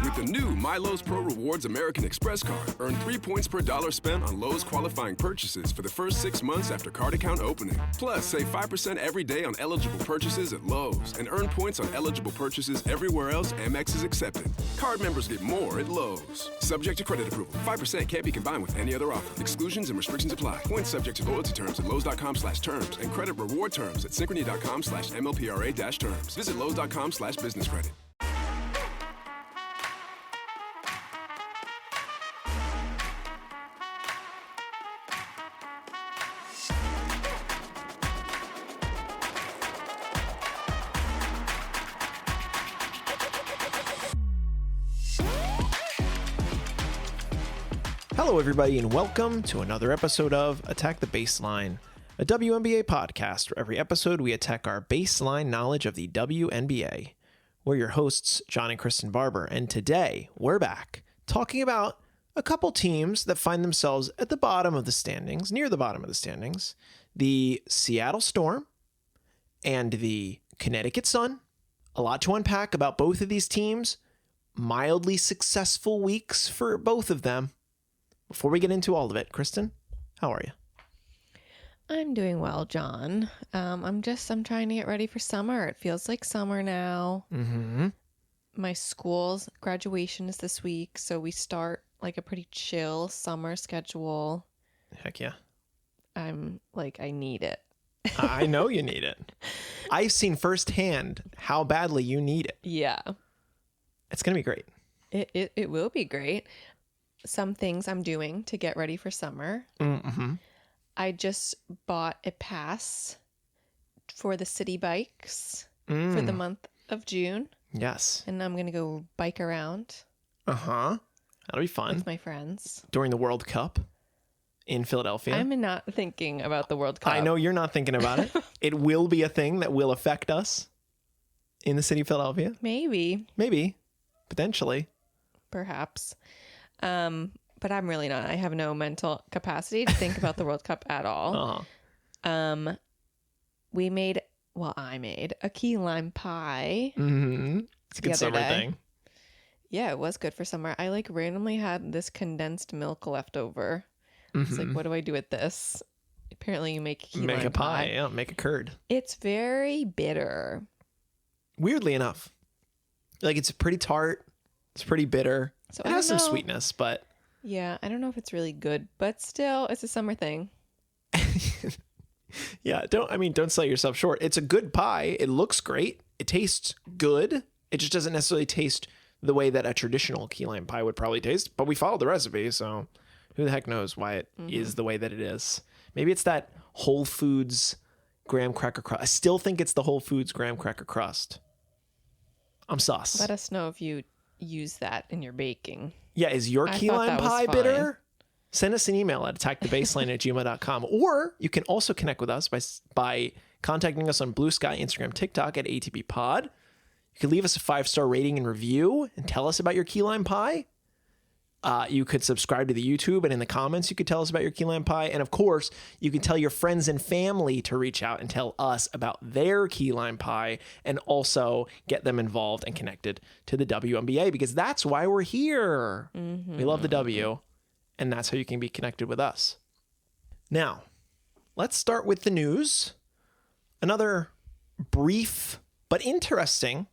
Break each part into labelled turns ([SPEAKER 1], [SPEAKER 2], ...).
[SPEAKER 1] With the new My Lowe's Pro Rewards American Express card, earn 3 points per dollar spent on Lowe's qualifying purchases for the first 6 months after card account opening. Plus, save 5% every day on eligible purchases at Lowe's and earn points on eligible purchases everywhere else Amex is accepted. Card members get more at Lowe's. Subject to credit approval. 5% can't be combined with any other offer. Exclusions and restrictions apply. Points subject to loyalty terms at Lowe's.com/terms and credit reward terms at Synchrony.com/MLPRA-terms. Visit Lowe's.com/business credit.
[SPEAKER 2] Hello, everybody, and welcome to another episode of Attack the Baseline, a WNBA podcast where every episode we attack our baseline knowledge of the WNBA. We're your hosts, John and Kristen Barber, and today we're back talking about a couple teams that find themselves at the bottom of the standings, near the bottom of the standings, the Seattle Storm and the Connecticut Sun. A lot to unpack about both of these teams, mildly successful weeks for both of them. Before we get into all of it, Kristen, how are you?
[SPEAKER 3] I'm doing well, John. I'm trying to get ready for summer. It feels like summer now. Mm-hmm. My school's graduation is this week, so we start like a pretty chill summer schedule.
[SPEAKER 2] Heck yeah.
[SPEAKER 3] I'm like, I need it.
[SPEAKER 2] I know you need it. I've seen firsthand how badly you need it.
[SPEAKER 3] Yeah.
[SPEAKER 2] It's going to be great.
[SPEAKER 3] It will be great. Some things I'm doing to get ready for summer. Mm-hmm. I just bought a pass for the city bikes for the month of June.
[SPEAKER 2] Yes.
[SPEAKER 3] And I'm going to go bike around.
[SPEAKER 2] Uh-huh. That'll be fun.
[SPEAKER 3] With my friends.
[SPEAKER 2] During the World Cup in Philadelphia.
[SPEAKER 3] I'm not thinking about the World Cup.
[SPEAKER 2] I know you're not thinking about it. It will be a thing that will affect us in the city of Philadelphia.
[SPEAKER 3] Maybe.
[SPEAKER 2] Potentially.
[SPEAKER 3] Perhaps. But I'm really not. I have no mental capacity to think about the World Cup at all. Uh-huh. I made a key lime pie.
[SPEAKER 2] Mm-hmm. It's a good summer thing.
[SPEAKER 3] Yeah, it was good for summer. I like randomly had this condensed milk left over. It's like, what do I do with this? Apparently you make key lime pie.
[SPEAKER 2] Yeah, make a curd.
[SPEAKER 3] It's very bitter.
[SPEAKER 2] Weirdly enough. Like, it's pretty tart. It's pretty bitter.
[SPEAKER 3] So
[SPEAKER 2] it has some sweetness, but...
[SPEAKER 3] Yeah, I don't know if it's really good, but still, it's a summer thing.
[SPEAKER 2] Yeah, don't sell yourself short. It's a good pie. It looks great. It tastes good. It just doesn't necessarily taste the way that a traditional key lime pie would probably taste, but we followed the recipe, so who the heck knows why it is the way that it is. Maybe it's that Whole Foods graham cracker crust. I still think it's the Whole Foods graham cracker crust. I'm sus.
[SPEAKER 3] Let us know if you use that in your baking.
[SPEAKER 2] Yeah, is your key lime pie bitter? Send us an email at attackthebaseline@gmail.com, or you can also connect with us by contacting us on Bluesky, Instagram, TikTok at ATBPod. You can leave us a 5-star rating and review and tell us about your key lime pie. You could subscribe to the YouTube, and in the comments, you could tell us about your key lime pie. And of course, you can tell your friends and family to reach out and tell us about their key lime pie and also get them involved and connected to the WNBA, because that's why we're here. Mm-hmm. We love the W, and that's how you can be connected with us. Now, let's start with the news. Another brief but interesting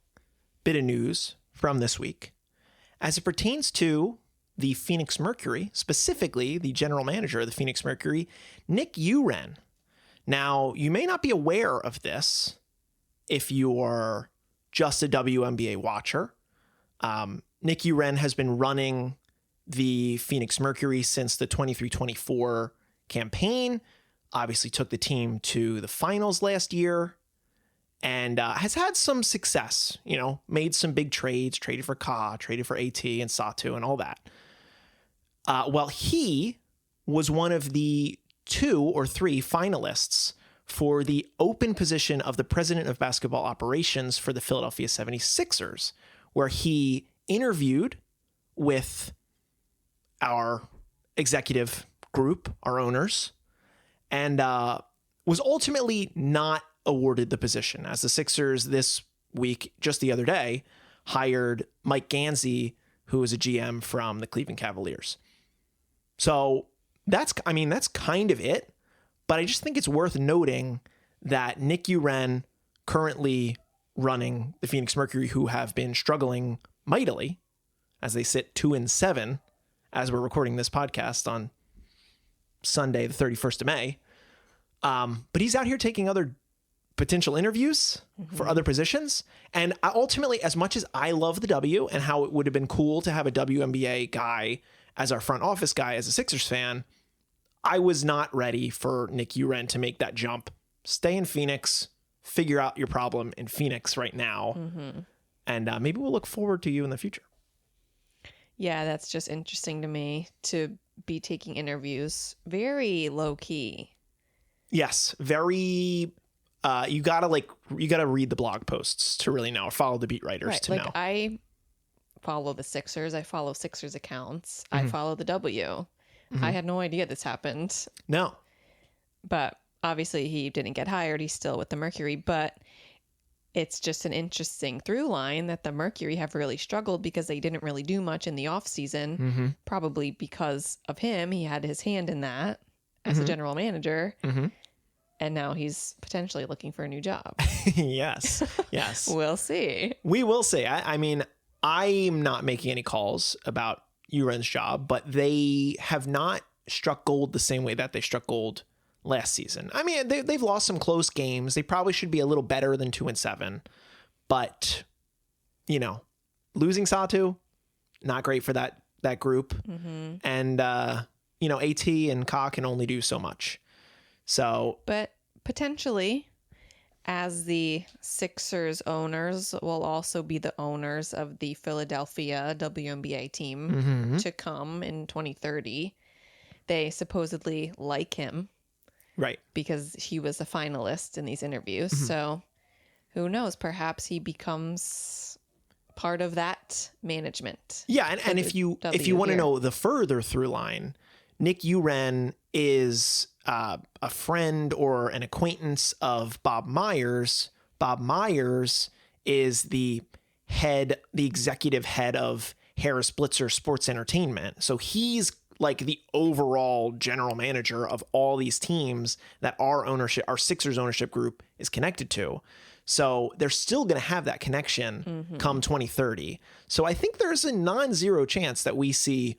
[SPEAKER 2] bit of news from this week as it pertains to the Phoenix Mercury, specifically the general manager of the Phoenix Mercury, Nick Uren. Now, you may not be aware of this if you are just a WNBA watcher. Nick Uren has been running the Phoenix Mercury since the 23-24 campaign, obviously took the team to the finals last year, and has had some success, made some big trades, traded for Ka, traded for AT and Satu and all that. Well, he was one of the 2 or 3 finalists for the open position of the president of basketball operations for the Philadelphia 76ers, where he interviewed with our executive group, our owners, and was ultimately not awarded the position, as the Sixers this week, just the other day, hired Mike Gansey, who is a GM from the Cleveland Cavaliers. So that's kind of it. But I just think it's worth noting that Nick Uren, currently running the Phoenix Mercury, who have been struggling mightily as they sit 2-7 as we're recording this podcast on Sunday, the 31st of May. But he's out here taking other potential interviews for other positions. And ultimately, as much as I love the W and how it would have been cool to have a WNBA guy as our front office guy as a Sixers fan, I was not ready for Nick Uren to make that jump. Stay in Phoenix, figure out your problem in Phoenix right now. And maybe we'll look forward to you in the future.
[SPEAKER 3] Yeah, that's just interesting to me to be taking interviews. Very low key.
[SPEAKER 2] Yes, very. You gotta read the blog posts to really know, or follow the beat writers to know.
[SPEAKER 3] I follow the Sixers. I follow Sixers accounts. I follow the W. I had no idea this happened.
[SPEAKER 2] No,
[SPEAKER 3] but obviously he didn't get hired. He's still with the Mercury, but it's just an interesting through line that the Mercury have really struggled because they didn't really do much in the off season, probably because of him. He had his hand in that as a general manager. And now he's potentially looking for a new job.
[SPEAKER 2] Yes.
[SPEAKER 3] We'll see.
[SPEAKER 2] We will see. I mean, I'm not making any calls about Uren's job, but they have not struck gold the same way that they struck gold last season. I mean, they've lost some close games. They probably should be a little better than 2-7. But, losing Satu, not great for that group. And, AT and Ka can only do so much. So,
[SPEAKER 3] but potentially, as the Sixers owners will also be the owners of the Philadelphia WNBA team to come in 2030. They supposedly like him,
[SPEAKER 2] right? Because
[SPEAKER 3] he was a finalist in these interviews. So, who knows? Perhaps he becomes part of that management.
[SPEAKER 2] Yeah, and if you want to know the further through line, Nick Uren is a friend or an acquaintance of Bob Myers. Bob Myers is the executive head of Harris Blitzer Sports Entertainment. So he's like the overall general manager of all these teams that our Sixers ownership group is connected to. So they're still going to have that connection come 2030. So I think there's a non-zero chance that we see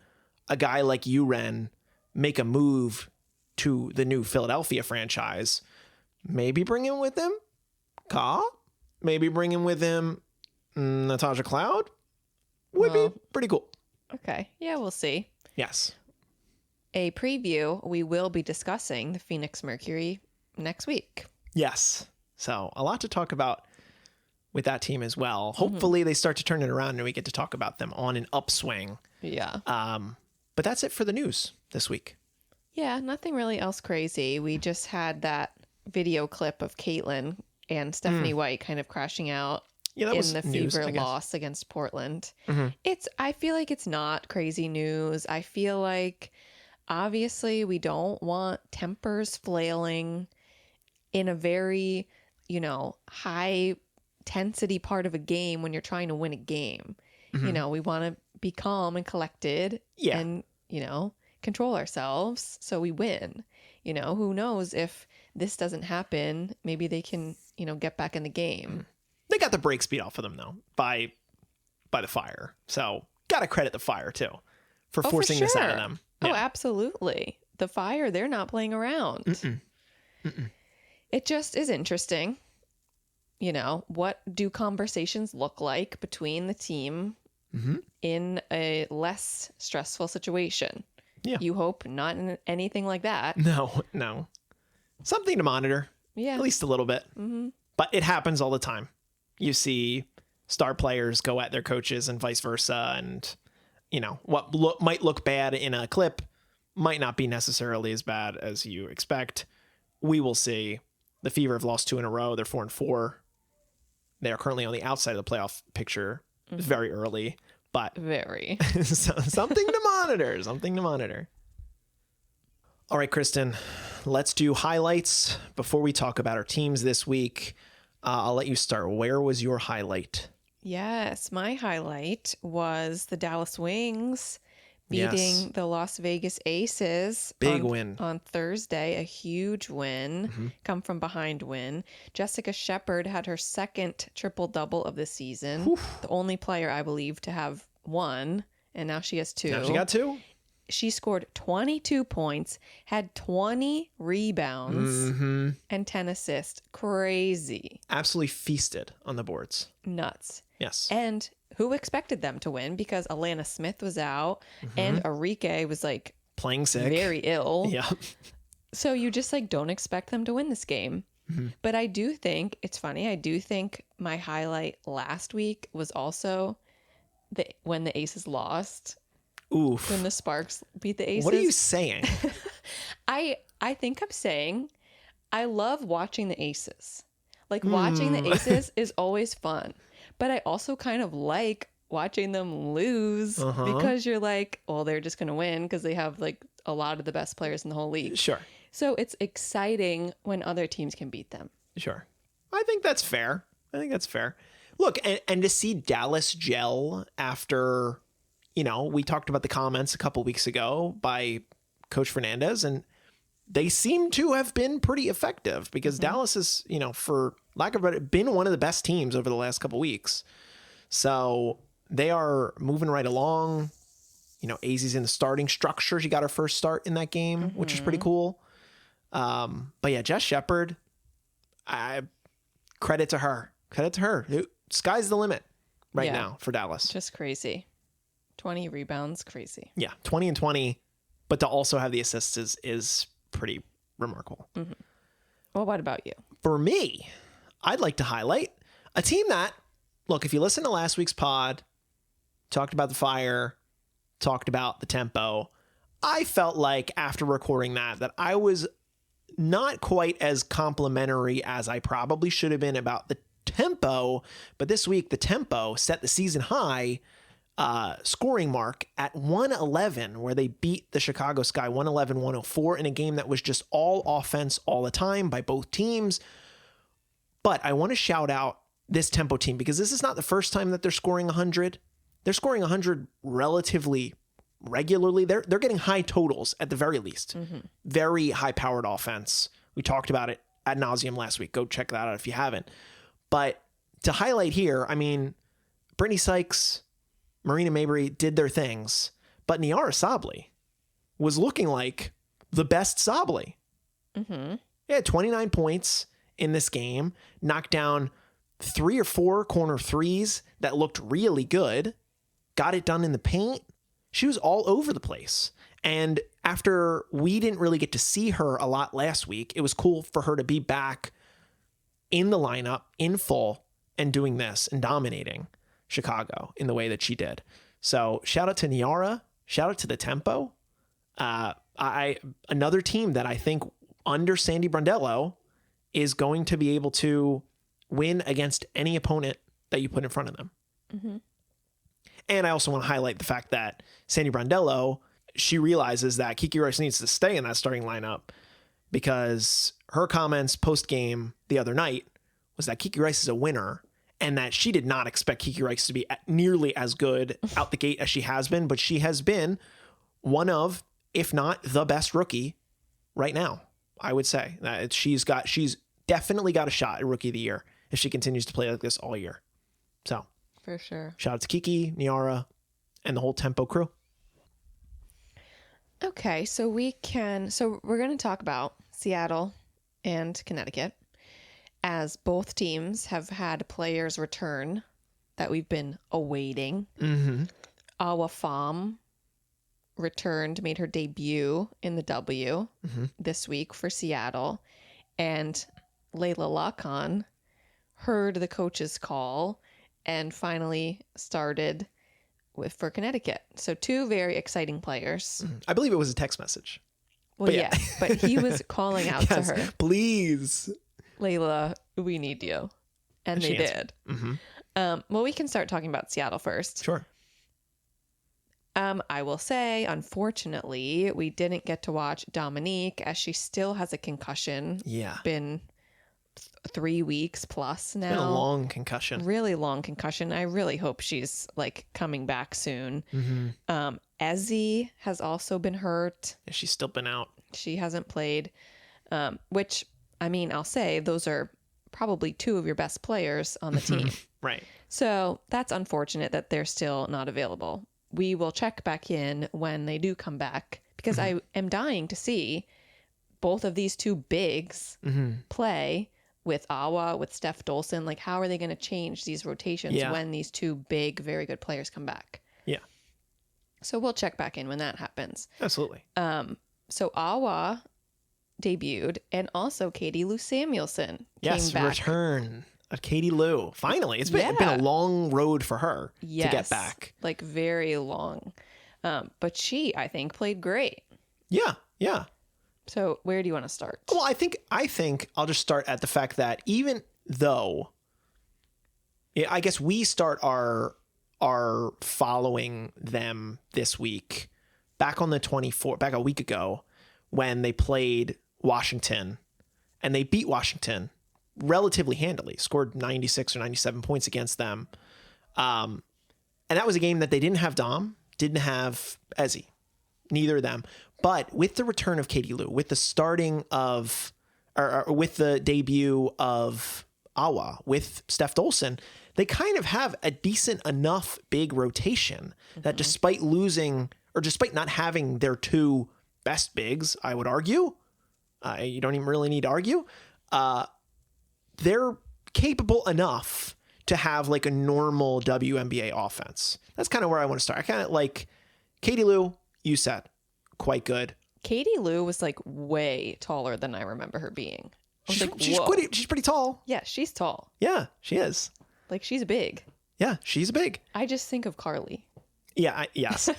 [SPEAKER 2] a guy like Uren make a move to the new Philadelphia franchise. Maybe bring him with him Ka. Maybe bring him with him Natasha Cloud. Would be pretty cool.
[SPEAKER 3] Okay. Yeah, we'll see.
[SPEAKER 2] Yes.
[SPEAKER 3] A preview, we will be discussing the Phoenix Mercury next week.
[SPEAKER 2] Yes. So a lot to talk about with that team as well. Hopefully they start to turn it around and we get to talk about them on an upswing.
[SPEAKER 3] Yeah.
[SPEAKER 2] But that's it for the news this week.
[SPEAKER 3] Yeah, nothing really else crazy. We just had that video clip of Caitlin and Stephanie White kind of crashing out in the Fever loss against Portland. I feel like it's not crazy news. I feel like obviously we don't want tempers flailing in a very, high intensity part of a game when you're trying to win a game. We want to be calm and collected and, control ourselves so we win. Who knows if this doesn't happen, maybe they can, get back in the game.
[SPEAKER 2] They got the break speed off of them though by the Fire. So got to credit the Fire too for forcing this out of them.
[SPEAKER 3] Yeah. Oh, absolutely. The Fire, they're not playing around. It just is interesting. What do conversations look like between the team in a less stressful situation? Yeah. You hope not in anything like that.
[SPEAKER 2] No. Something to monitor.
[SPEAKER 3] Yeah.
[SPEAKER 2] At least a little bit. But it happens all the time. You see star players go at their coaches and vice versa. And, what might look bad in a clip might not be necessarily as bad as you expect. We will see. The Fever have lost 2 in a row. They're 4-4. They are currently on the outside of the playoff picture. Very early. But
[SPEAKER 3] very
[SPEAKER 2] something to monitor. All right, Kristen, let's do highlights before we talk about our teams this week. I'll let you start. Where was your highlight
[SPEAKER 3] Yes, my highlight was the Dallas Wings beating the Las Vegas Aces.
[SPEAKER 2] Big win.
[SPEAKER 3] On Thursday, a huge win, come from behind win. Jessica Shepard had her second triple-double of the season. Whew. The only player, I believe, to have one, and now she has two.
[SPEAKER 2] Now she got two.
[SPEAKER 3] She scored 22 points, had 20 rebounds, and 10 assists. Crazy.
[SPEAKER 2] Absolutely feasted on the boards.
[SPEAKER 3] Nuts.
[SPEAKER 2] Yes.
[SPEAKER 3] And who expected them to win? Because Alana Smith was out and Enrique was like
[SPEAKER 2] playing sick,
[SPEAKER 3] very ill.
[SPEAKER 2] Yeah.
[SPEAKER 3] So you just like don't expect them to win this game. But I do think it's funny. I do think my highlight last week was also when the Aces lost.
[SPEAKER 2] Oof.
[SPEAKER 3] When the Sparks beat the Aces.
[SPEAKER 2] What are you saying?
[SPEAKER 3] I think I'm saying I love watching the Aces. Like watching the Aces is always fun. But I also kind of like watching them lose because you're like, well, they're just going to win because they have like a lot of the best players in the whole league.
[SPEAKER 2] Sure.
[SPEAKER 3] So it's exciting when other teams can beat them.
[SPEAKER 2] Sure. I think that's fair. Look, and to see Dallas gel after, we talked about the comments a couple weeks ago by Coach Fernandez, and they seem to have been pretty effective because Dallas is, for lack of a better, been one of the best teams over the last couple weeks. So they are moving right along. AZ's in the starting structure. She got her first start in that game, which is pretty cool. But yeah, Jess Shepard, credit to her. Sky's the limit now for Dallas.
[SPEAKER 3] Just crazy. 20 rebounds, crazy.
[SPEAKER 2] Yeah, 20 and 20, but to also have the assists is pretty remarkable.
[SPEAKER 3] Well, what about you?
[SPEAKER 2] For me, I'd like to highlight a team that, look, if you listen to last week's pod, talked about the fire, talked about the tempo, I felt like after recording that I was not quite as complimentary as I probably should have been about the tempo, but this week the tempo set the season high scoring mark at 111, where they beat the Chicago Sky 111-104 in a game that was just all offense all the time by both teams. But I want to shout out this tempo team because this is not the first time that they're scoring 100. They're scoring 100 relatively regularly. They're getting high totals at the very least. Very high-powered offense. We talked about it ad nauseum last week. Go check that out if you haven't. But to highlight here, I mean, Brittany Sykes, Marina Mabrey did their things, but Niara Sabli was looking like the best Sabli. He had 29 points in this game, knocked down 3 or 4 corner threes that looked really good, got it done in the paint. She was all over the place. And after we didn't really get to see her a lot last week, it was cool for her to be back in the lineup in full and doing this and dominating Chicago in the way that she did. So shout out to Niara, shout out to the tempo. Another team that I think under Sandy Brondello is going to be able to win against any opponent that you put in front of them. And I also want to highlight the fact that Sandy Brondello, she realizes that Kiki Rice needs to stay in that starting lineup because her comments post-game the other night was that Kiki Rice is a winner and that she did not expect Kiki Rice to be nearly as good out the gate as she has been, but she has been one of, if not the best rookie right now. I would say that she's definitely got a shot at Rookie of the Year if she continues to play like this all year. So
[SPEAKER 3] for sure.
[SPEAKER 2] Shout out to Kiki, Niara, and the whole tempo crew.
[SPEAKER 3] Okay, so we're going to talk about Seattle and Connecticut, as both teams have had players return that we've been awaiting. Awa Pham made her debut in the W this week for Seattle, and Layla Lakan heard the coach's call and finally started for Connecticut. So 2 very exciting players.
[SPEAKER 2] I believe it was a text message.
[SPEAKER 3] Well, yeah, but he was calling out to her.
[SPEAKER 2] Please.
[SPEAKER 3] Layla, we need you. And they did. Well, we can start talking about Seattle first.
[SPEAKER 2] Sure.
[SPEAKER 3] I will say, unfortunately, we didn't get to watch Dominique as she still has a concussion.
[SPEAKER 2] Yeah.
[SPEAKER 3] Been 3 weeks plus now.
[SPEAKER 2] It's been a long concussion.
[SPEAKER 3] Really long concussion. I really hope she's like coming back soon. Ezzy has also been hurt.
[SPEAKER 2] Yeah, she's still been out.
[SPEAKER 3] She hasn't played, which, I mean, I'll say those are probably 2 of your best players on the team.
[SPEAKER 2] Right.
[SPEAKER 3] So that's unfortunate that they're still not available. We will check back in when they do come back, because I am dying to see both of these 2 bigs play with Awa, with Steph Dolson. Like, how are they going to change these rotations when these 2 big, very good players come back?
[SPEAKER 2] Yeah.
[SPEAKER 3] So we'll check back in when that happens.
[SPEAKER 2] Absolutely.
[SPEAKER 3] So Awa debuted, and also Katie Lou Samuelson came back.
[SPEAKER 2] Return of Katie Lou. Finally. It's been a long road for her to get back.
[SPEAKER 3] Like, very long. But she, I think, played great.
[SPEAKER 2] Yeah.
[SPEAKER 3] So where do you want to start?
[SPEAKER 2] Well, I think I'll just start at the fact that even though, I guess we start our following them this week back on the 24th, back a week ago, when they played Washington, and they beat Washington relatively handily, scored 96 or 97 points against them. And that was a game that they didn't have Dom, didn't have Ezzy, neither of them. But with the return of Katie Lou, with the starting of, or with the debut of Awa, with Steph Dolson, they kind of have a decent enough big rotation that despite losing, or despite not having their 2 best bigs, I would argue, you don't even really need to argue, they're capable enough to have like a normal WNBA offense. That's kind of where I want to start. I kind of like Katie Lou, you said, quite good.
[SPEAKER 3] Katie Lou was like way taller than I remember her being.
[SPEAKER 2] She's pretty tall.
[SPEAKER 3] Yeah, she's tall.
[SPEAKER 2] Yeah, she is.
[SPEAKER 3] Like, she's big.
[SPEAKER 2] Yeah, she's big.
[SPEAKER 3] I just think of Carly.
[SPEAKER 2] Yeah, yes.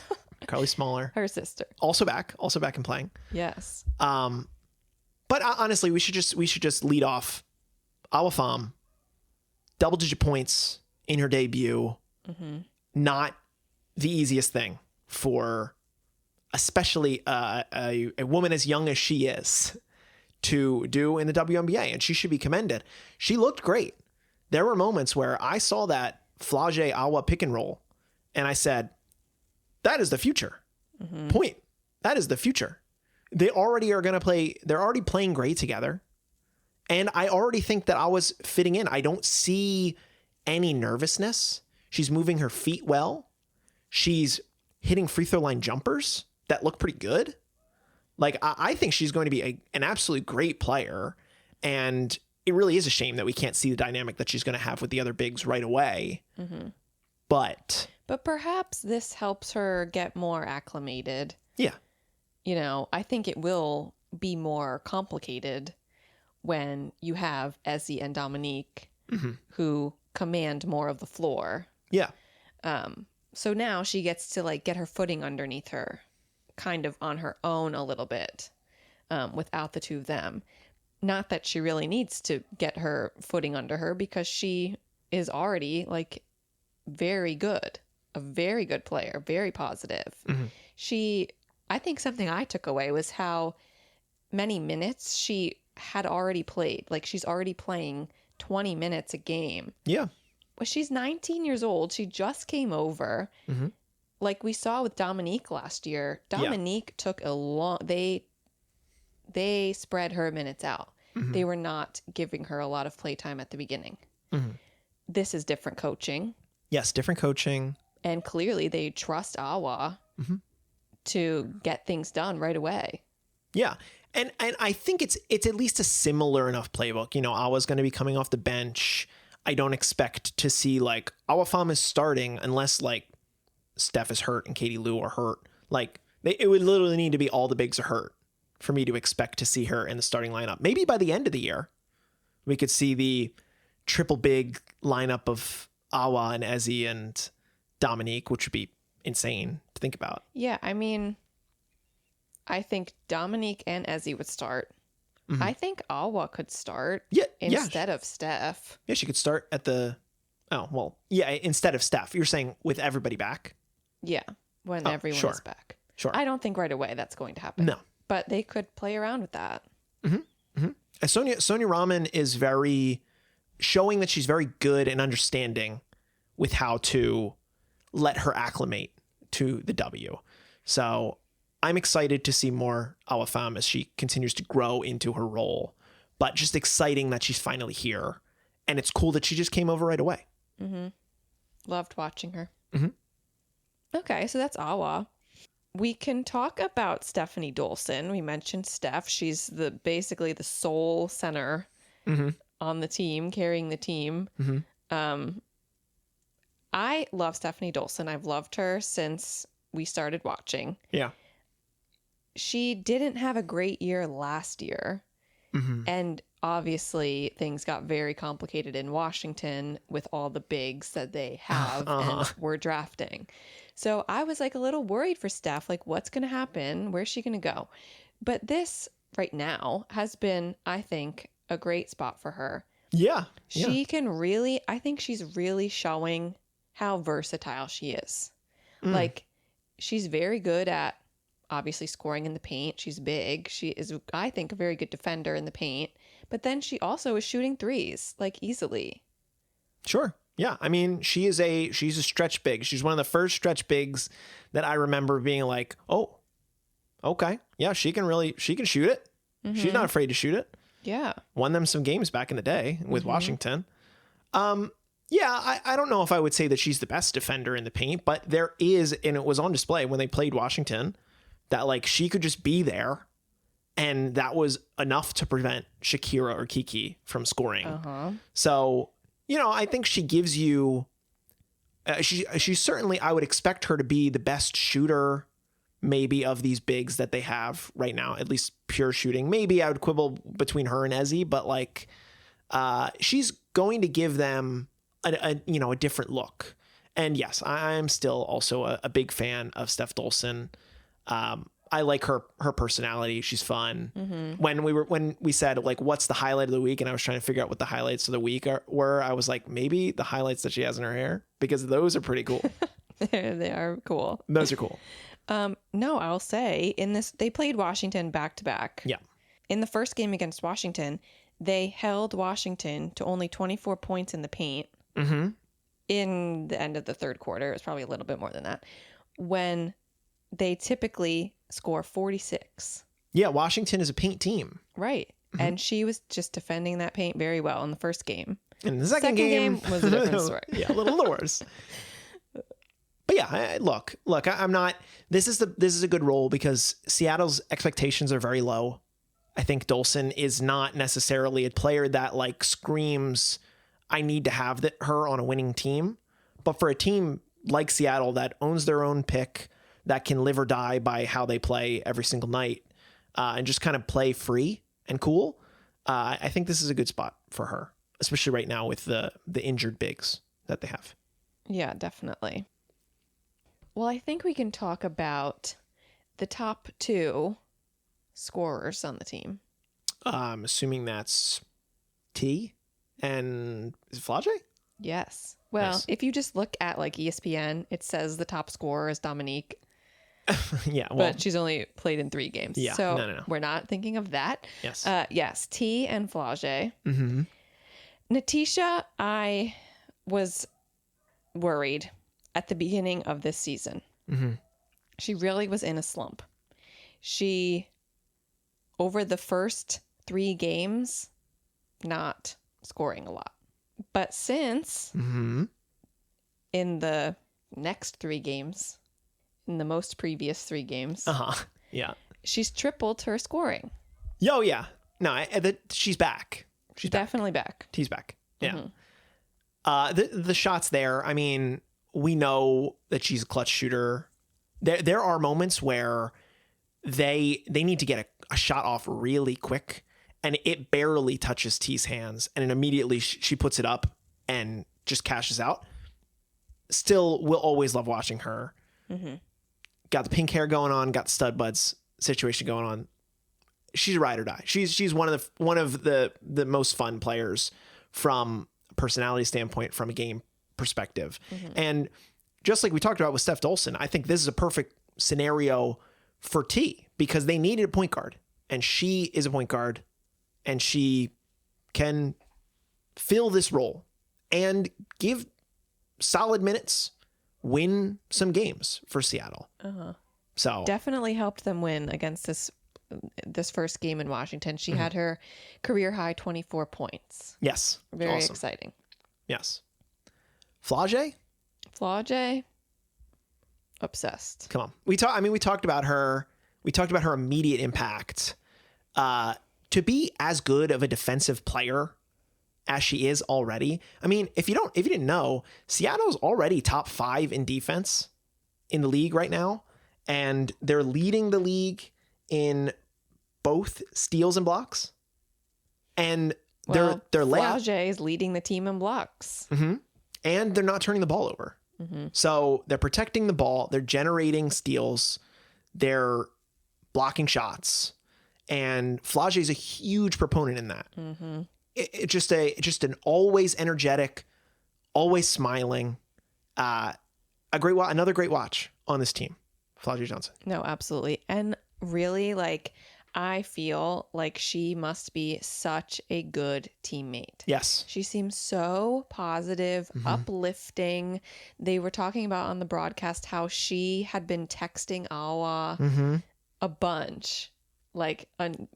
[SPEAKER 2] Carly's smaller.
[SPEAKER 3] Her sister.
[SPEAKER 2] Also back and playing.
[SPEAKER 3] Yes.
[SPEAKER 2] But honestly, we should just lead off. Awa Pham, double-digit points in her debut. Not the easiest thing for, especially a woman as young as she is, to do in the WNBA, and she should be commended. She looked great. There were moments where I saw that Flage Awa pick and roll, and I said, that is the future. Point. That is the future. They already are going to play. They're already playing great together. And I already think that I was fitting in. I don't see any nervousness. She's moving her feet well. She's hitting free throw line jumpers that look pretty good. Like, I think she's going to be an absolutely great player. And it really is a shame that we can't see the dynamic that she's going to have with the other bigs right away. But
[SPEAKER 3] perhaps this helps her get more acclimated.
[SPEAKER 2] Yeah.
[SPEAKER 3] You know, I think it will be more complicated when you have Ezzy and Dominique who command more of the floor.
[SPEAKER 2] Yeah.
[SPEAKER 3] So now she gets to like get her footing underneath her, kind of on her own a little bit, without the 2 of them. Not that she really needs to get her footing under her, because she is already like very good, a very good player, very positive. I think something I took away was how many minutes she had already played. Like, she's already playing 20 minutes a game.
[SPEAKER 2] Yeah.
[SPEAKER 3] Well, she's 19 years old. She just came over. Like we saw with Dominique last year. Dominique took a long... They spread her minutes out. They were not giving her a lot of playtime at the beginning. This is different coaching.
[SPEAKER 2] Yes, different coaching.
[SPEAKER 3] And clearly they trust Awa to get things done right away.
[SPEAKER 2] Yeah. And I think it's at least a similar enough playbook. You know, Awa's going to be coming off the bench. I don't expect to see like Awa Pham is starting unless like Steph is hurt and Katie Lou are hurt. Like, it would literally need to be all the bigs are hurt for me to expect to see her in the starting lineup. Maybe by the end of the year, we could see the triple big lineup of Awa and Ezzy and Dominique, which would be insane to think about.
[SPEAKER 3] Yeah, I mean, I think Dominique and Ezzy would start. I think Awa could start instead of Steph.
[SPEAKER 2] Yeah, she could start at the... Oh, well, yeah, instead of Steph. You're saying with everybody back?
[SPEAKER 3] Yeah, when everyone is back.
[SPEAKER 2] Sure.
[SPEAKER 3] I don't think right away that's going to happen.
[SPEAKER 2] No.
[SPEAKER 3] But they could play around with that.
[SPEAKER 2] And Sonia Rahman is showing that she's very good and understanding with how to let her acclimate to the W. So I'm excited to see more Alafam as she continues to grow into her role, but just exciting that she's finally here. And it's cool that she just came over right away.
[SPEAKER 3] Mm-hmm. Loved watching her.
[SPEAKER 2] Mm-hmm.
[SPEAKER 3] Okay, so that's Awa. We can talk about Stephanie Dolson. We mentioned Steph. She's basically the sole center on the team, carrying the team.
[SPEAKER 2] Mm-hmm.
[SPEAKER 3] I love Stephanie Dolson. I've loved her since we started watching.
[SPEAKER 2] Yeah.
[SPEAKER 3] She didn't have a great year last year.
[SPEAKER 2] Mm-hmm.
[SPEAKER 3] And obviously things got very complicated in Washington with all the bigs that they have and were drafting. So I was like a little worried for Steph, like what's going to happen? Where's she going to go? But this right now has been, I think, a great spot for her.
[SPEAKER 2] Yeah.
[SPEAKER 3] She can really, I think she's really showing how versatile she is. Like she's very good at obviously scoring in the paint. She's big. She is, I think, a very good defender in the paint. But then she also is shooting threes like easily.
[SPEAKER 2] Sure. Yeah. I mean, she's a stretch big. She's one of the first stretch bigs that I remember being like, oh, okay. Yeah, she can shoot it. Mm-hmm. She's not afraid to shoot it.
[SPEAKER 3] Yeah.
[SPEAKER 2] Won them some games back in the day with Washington. Yeah, I don't know if I would say that she's the best defender in the paint, but there is, and it was on display when they played Washington, that like she could just be there. And that was enough to prevent Shakira or Kiki from scoring. So, I think she gives you, she's certainly, I would expect her to be the best shooter maybe of these bigs that they have right now, at least pure shooting. Maybe I would quibble between her and Ezzy, but like she's going to give them a different look. And yes, I'm still also a big fan of Steph Dolson. I like her personality. She's fun. When we said like, what's the highlight of the week? And I was trying to figure out what the highlights of the week were. I was like, maybe the highlights that she has in her hair, because those are pretty cool.
[SPEAKER 3] They are cool.
[SPEAKER 2] Those are cool.
[SPEAKER 3] No, I'll say they played Washington back to back.
[SPEAKER 2] Yeah.
[SPEAKER 3] In the first game against Washington, they held Washington to only 24 points in the paint. In the end of the third quarter. It was probably a little bit more than that. When they typically score 46.
[SPEAKER 2] Yeah, Washington is a paint team.
[SPEAKER 3] Right. And she was just defending that paint very well in the first game.
[SPEAKER 2] In the second game
[SPEAKER 3] was a different story.
[SPEAKER 2] Yeah, a little worse. But yeah, look, I'm not, this is a good role because Seattle's expectations are very low. I think Dolson is not necessarily a player that like screams, I need to have her on a winning team. But for a team like Seattle that owns their own pick, that can live or die by how they play every single night, and just kind of play free and cool, I think this is a good spot for her, especially right now with the injured bigs that they have.
[SPEAKER 3] Yeah, definitely. Well, I think we can talk about the top two scorers on the team.
[SPEAKER 2] I'm assuming that's T and is it Flage?
[SPEAKER 3] Yes. Well, nice. If you just look at like ESPN, it says the top scorer is Dominique.
[SPEAKER 2] Yeah, well,
[SPEAKER 3] but she's only played in 3 games.
[SPEAKER 2] Yeah,
[SPEAKER 3] so
[SPEAKER 2] no.
[SPEAKER 3] We're not thinking of that.
[SPEAKER 2] Yes.
[SPEAKER 3] Yes, T and Flage. Natisha, I was worried at the beginning of this season. She really was in a slump. She, over the first 3 games, not scoring a lot. But since in the next 3 games, in the most previous 3 games,
[SPEAKER 2] yeah,
[SPEAKER 3] she's tripled her scoring.
[SPEAKER 2] Oh yeah, no, she's back. She's
[SPEAKER 3] definitely back.
[SPEAKER 2] T's back. Yeah. The shots there. I mean, we know that she's a clutch shooter. There are moments where they need to get a shot off really quick, and it barely touches T's hands, and then immediately she puts it up and just cashes out. Still, we'll always love watching her. Got the pink hair going on, got the stud buds situation going on. She's a ride or die. She's one of the most fun players from a personality standpoint, from a game perspective. And just like we talked about with Steph Dolson, I think this is a perfect scenario for T because they needed a point guard, and she is a point guard and she can fill this role and give solid minutes, win some games for Seattle. So
[SPEAKER 3] definitely helped them win against this first game in Washington. She had her career high 24 points.
[SPEAKER 2] Yes.
[SPEAKER 3] Very
[SPEAKER 2] awesome.
[SPEAKER 3] exciting.
[SPEAKER 2] Yes. Flage?
[SPEAKER 3] Obsessed.
[SPEAKER 2] Come on. We talked about her. We talked about her immediate impact. To be as good of a defensive player as she is already. I mean, if you didn't know, Seattle's already top 5 in defense in the league right now, and they're leading the league in both steals and blocks. And they're
[SPEAKER 3] Flage is leading the team in blocks.
[SPEAKER 2] And they're not turning the ball over. So they're protecting the ball, they're generating steals, they're blocking shots, and Flage is a huge proponent in that. It's just an always energetic, always smiling, another great watch on this team, Flage Johnson.
[SPEAKER 3] No, absolutely. And really, like, I feel like she must be such a good teammate.
[SPEAKER 2] Yes.
[SPEAKER 3] She seems so positive, uplifting. They were talking about on the broadcast how she had been texting Awa a bunch, like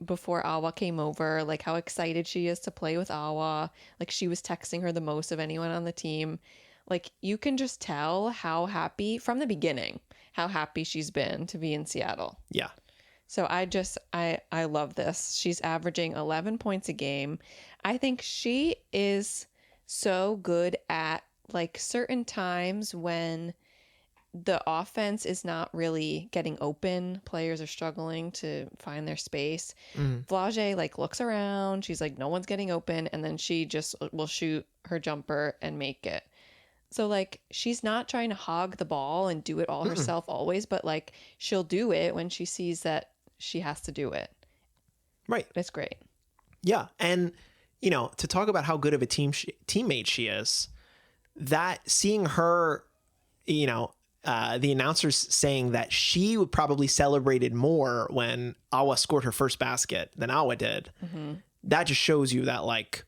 [SPEAKER 3] before Awa came over, like how excited she is to play with Awa. Like she was texting her the most of anyone on the team. Like you can just tell how happy from the beginning, how happy she's been to be in Seattle.
[SPEAKER 2] Yeah.
[SPEAKER 3] So I love this. She's averaging 11 points a game. I think she is so good at like certain times when the offense is not really getting open. Players are struggling to find their space. Flage like looks around. She's like, no one's getting open. And then she just will shoot her jumper and make it. So like she's not trying to hog the ball and do it all herself always, but like she'll do it when she sees that she has to do it.
[SPEAKER 2] Right.
[SPEAKER 3] It's great.
[SPEAKER 2] Yeah. And, to talk about how good of a teammate she is, that seeing her, the announcers saying that she would probably celebrated more when Awa scored her first basket than Awa did. That just shows you that like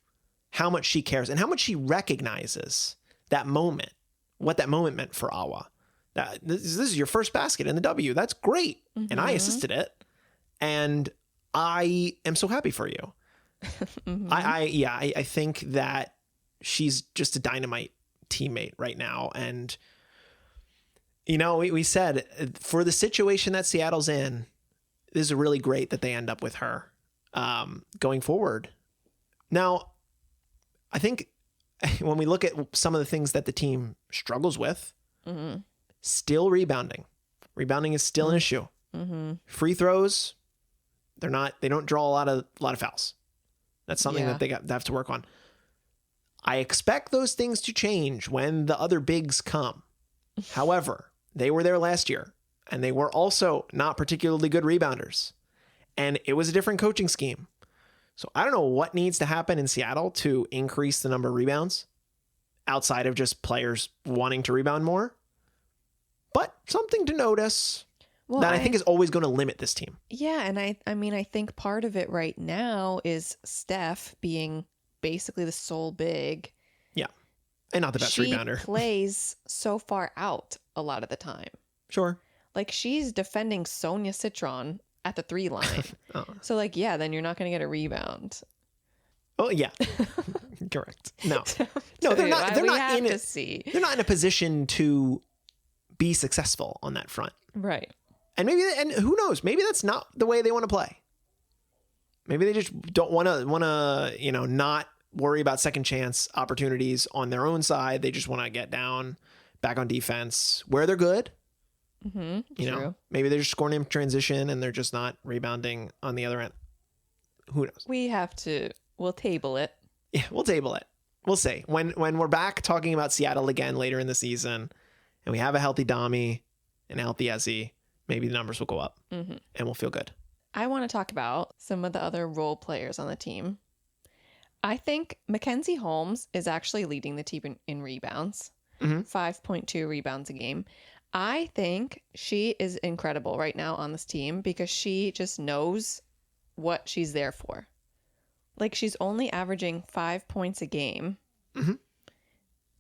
[SPEAKER 2] how much she cares and how much she recognizes that moment, what that moment meant for Awa. This is your first basket in the W. That's great. And I assisted it. And I am so happy for you. I think that she's just a dynamite teammate right now. And, we said for the situation that Seattle's in, this is really great that they end up with her going forward. Now, I think when we look at some of the things that the team struggles with, still rebounding. Rebounding is still an issue. Free throws, they don't draw a lot of fouls. That's something that they have to work on. I expect those things to change when the other bigs come. However, they were there last year and they were also not particularly good rebounders. And it was a different coaching scheme. So I don't know what needs to happen in Seattle to increase the number of rebounds outside of just players wanting to rebound more. But something to notice that I think is always going to limit this team.
[SPEAKER 3] Yeah, and I think part of it right now is Steph being basically the sole big.
[SPEAKER 2] Yeah, and not the best rebounder.
[SPEAKER 3] She plays so far out a lot of the time.
[SPEAKER 2] Sure.
[SPEAKER 3] Like she's defending Sonia Citron at the 3 line. So like, yeah, then you're not going to get a rebound.
[SPEAKER 2] Oh yeah, correct. No, they're not. They're not in it. They're not in a position to be successful on that front.
[SPEAKER 3] Right.
[SPEAKER 2] And who knows? Maybe that's not the way they want to play. Maybe they just don't want to, not worry about second chance opportunities on their own side. They just want to get down, back on defense where they're good.
[SPEAKER 3] True.
[SPEAKER 2] Maybe they're just scoring in transition and they're just not rebounding on the other end. Who knows?
[SPEAKER 3] We'll table it.
[SPEAKER 2] Yeah, we'll table it. We'll see. When we're back talking about Seattle again later in the season and we have a healthy Dami and a healthy Ezzy, maybe the numbers will go up and we'll feel good.
[SPEAKER 3] I want to talk about some of the other role players on the team. I think Mackenzie Holmes is actually leading the team in rebounds, 5.2 rebounds a game. I think she is incredible right now on this team because she just knows what she's there for. like she's only averaging 5 points a game,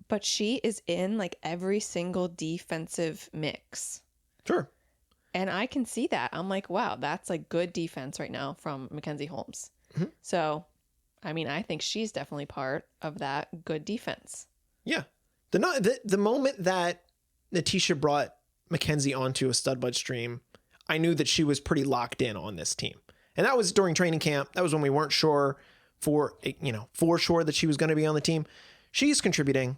[SPEAKER 3] but she is in like every single defensive mix.
[SPEAKER 2] Sure.
[SPEAKER 3] And I can see that. I'm like, wow, that's like good defense right now from Mackenzie Holmes. So, I mean, I think she's definitely part of that good defense.
[SPEAKER 2] Yeah. The moment that Natisha brought Mackenzie onto a Stud Bud stream, I knew that she was pretty locked in on this team. And that was during training camp. That was when we weren't sure for sure that she was going to be on the team. She's contributing.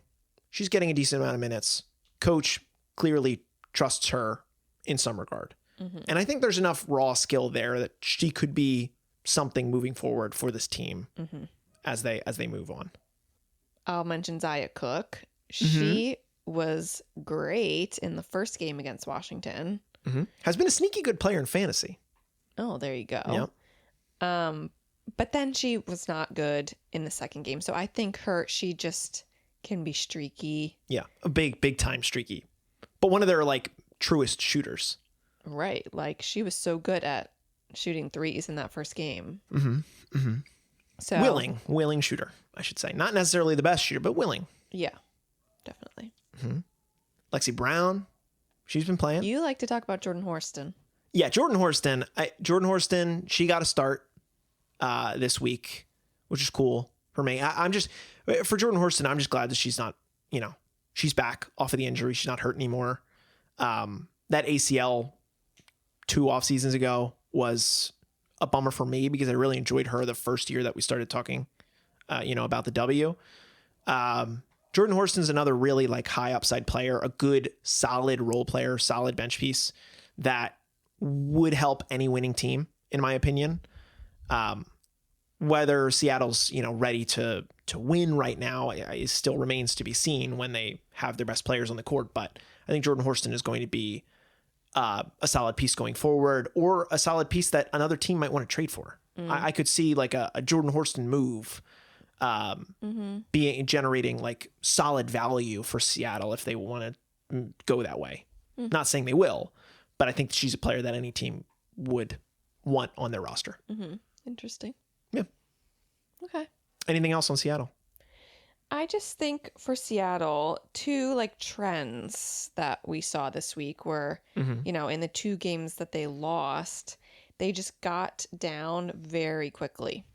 [SPEAKER 2] She's getting a decent amount of minutes. Coach clearly trusts her in some regard. And I think there's enough raw skill there that she could be something moving forward for this team as they move on.
[SPEAKER 3] I'll mention Zaya Cook. She was great in the first game against Washington.
[SPEAKER 2] Has been a sneaky good player in fantasy.
[SPEAKER 3] Oh, there you go.
[SPEAKER 2] Yep.
[SPEAKER 3] But then she was not good in the second game. So I think she just can be streaky.
[SPEAKER 2] Yeah, a big time streaky. But one of their like truest shooters.
[SPEAKER 3] Right. Like she was so good at shooting threes in that first game. So
[SPEAKER 2] willing shooter, I should say. Not necessarily the best shooter, but willing.
[SPEAKER 3] Yeah, definitely.
[SPEAKER 2] Lexi Brown, she's been playing.
[SPEAKER 3] You like to talk about Jordan Horston.
[SPEAKER 2] Yeah, Jordan Horston, she got a start this week, which is cool for me. For Jordan Horston, I'm just glad that she's not, she's back off of the injury. She's not hurt anymore. That ACL 2 off seasons ago was a bummer for me because I really enjoyed her the first year that we started talking, about the W. Jordan Horston's another really like high upside player, a good, solid role player, solid bench piece that would help any winning team, in my opinion. Whether Seattle's, ready to win right now, it still remains to be seen when they have their best players on the court. But I think Jordan Horston is going to be a solid piece going forward, or a solid piece that another team might want to trade for. I could see like a Jordan Horston move generating like solid value for Seattle if they want to go that way. Not saying they will, but I think she's a player that any team would want on their roster.
[SPEAKER 3] Interesting.
[SPEAKER 2] Yeah.
[SPEAKER 3] Okay.
[SPEAKER 2] Anything else on Seattle?
[SPEAKER 3] I just think for Seattle, 2 like trends that we saw this week were, in the 2 games that they lost, they just got down very quickly.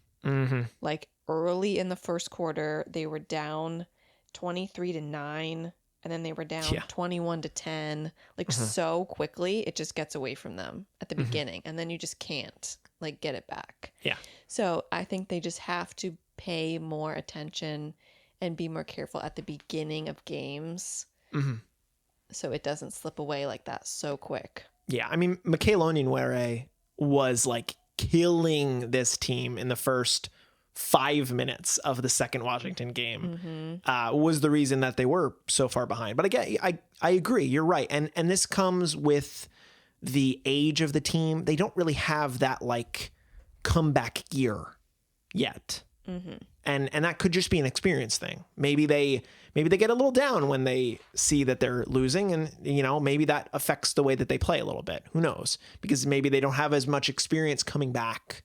[SPEAKER 3] Like early in the first quarter, they were down 23-9, and then they were down 21-10. Like so quickly, it just gets away from them at the beginning, and then you just can't like get it back.
[SPEAKER 2] Yeah.
[SPEAKER 3] So I think they just have to pay more attention and be more careful at the beginning of games, so it doesn't slip away like that so quick.
[SPEAKER 2] Yeah, I mean, Michaela Onyenwere was like killing this team in the first 5 minutes of the second Washington game. Was the reason that they were so far behind. But again, I agree. You're right, and this comes with the age of the team. They don't really have that like comeback gear yet. And that could just be an experience thing. Maybe they get a little down when they see that they're losing, and maybe that affects the way that they play a little bit. Who knows? Because maybe they don't have as much experience coming back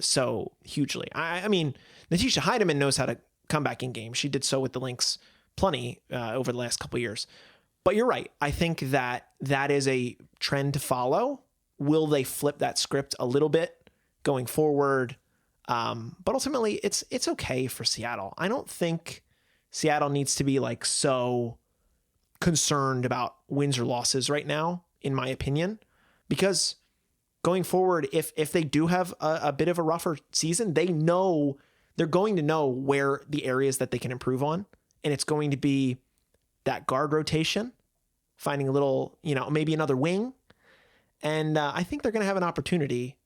[SPEAKER 2] so hugely. I mean, Natisha Heidemann knows how to come back in games. She did so with the Lynx plenty over the last couple of years. But you're right. I think that is a trend to follow. Will they flip that script a little bit going forward? But ultimately, it's okay for Seattle. I don't think Seattle needs to be like so concerned about wins or losses right now, in my opinion, because going forward, if they do have a bit of a rougher season, they're going to know where the areas that they can improve on, and it's going to be that guard rotation, finding a little, maybe another wing, and I think they're going to have an opportunity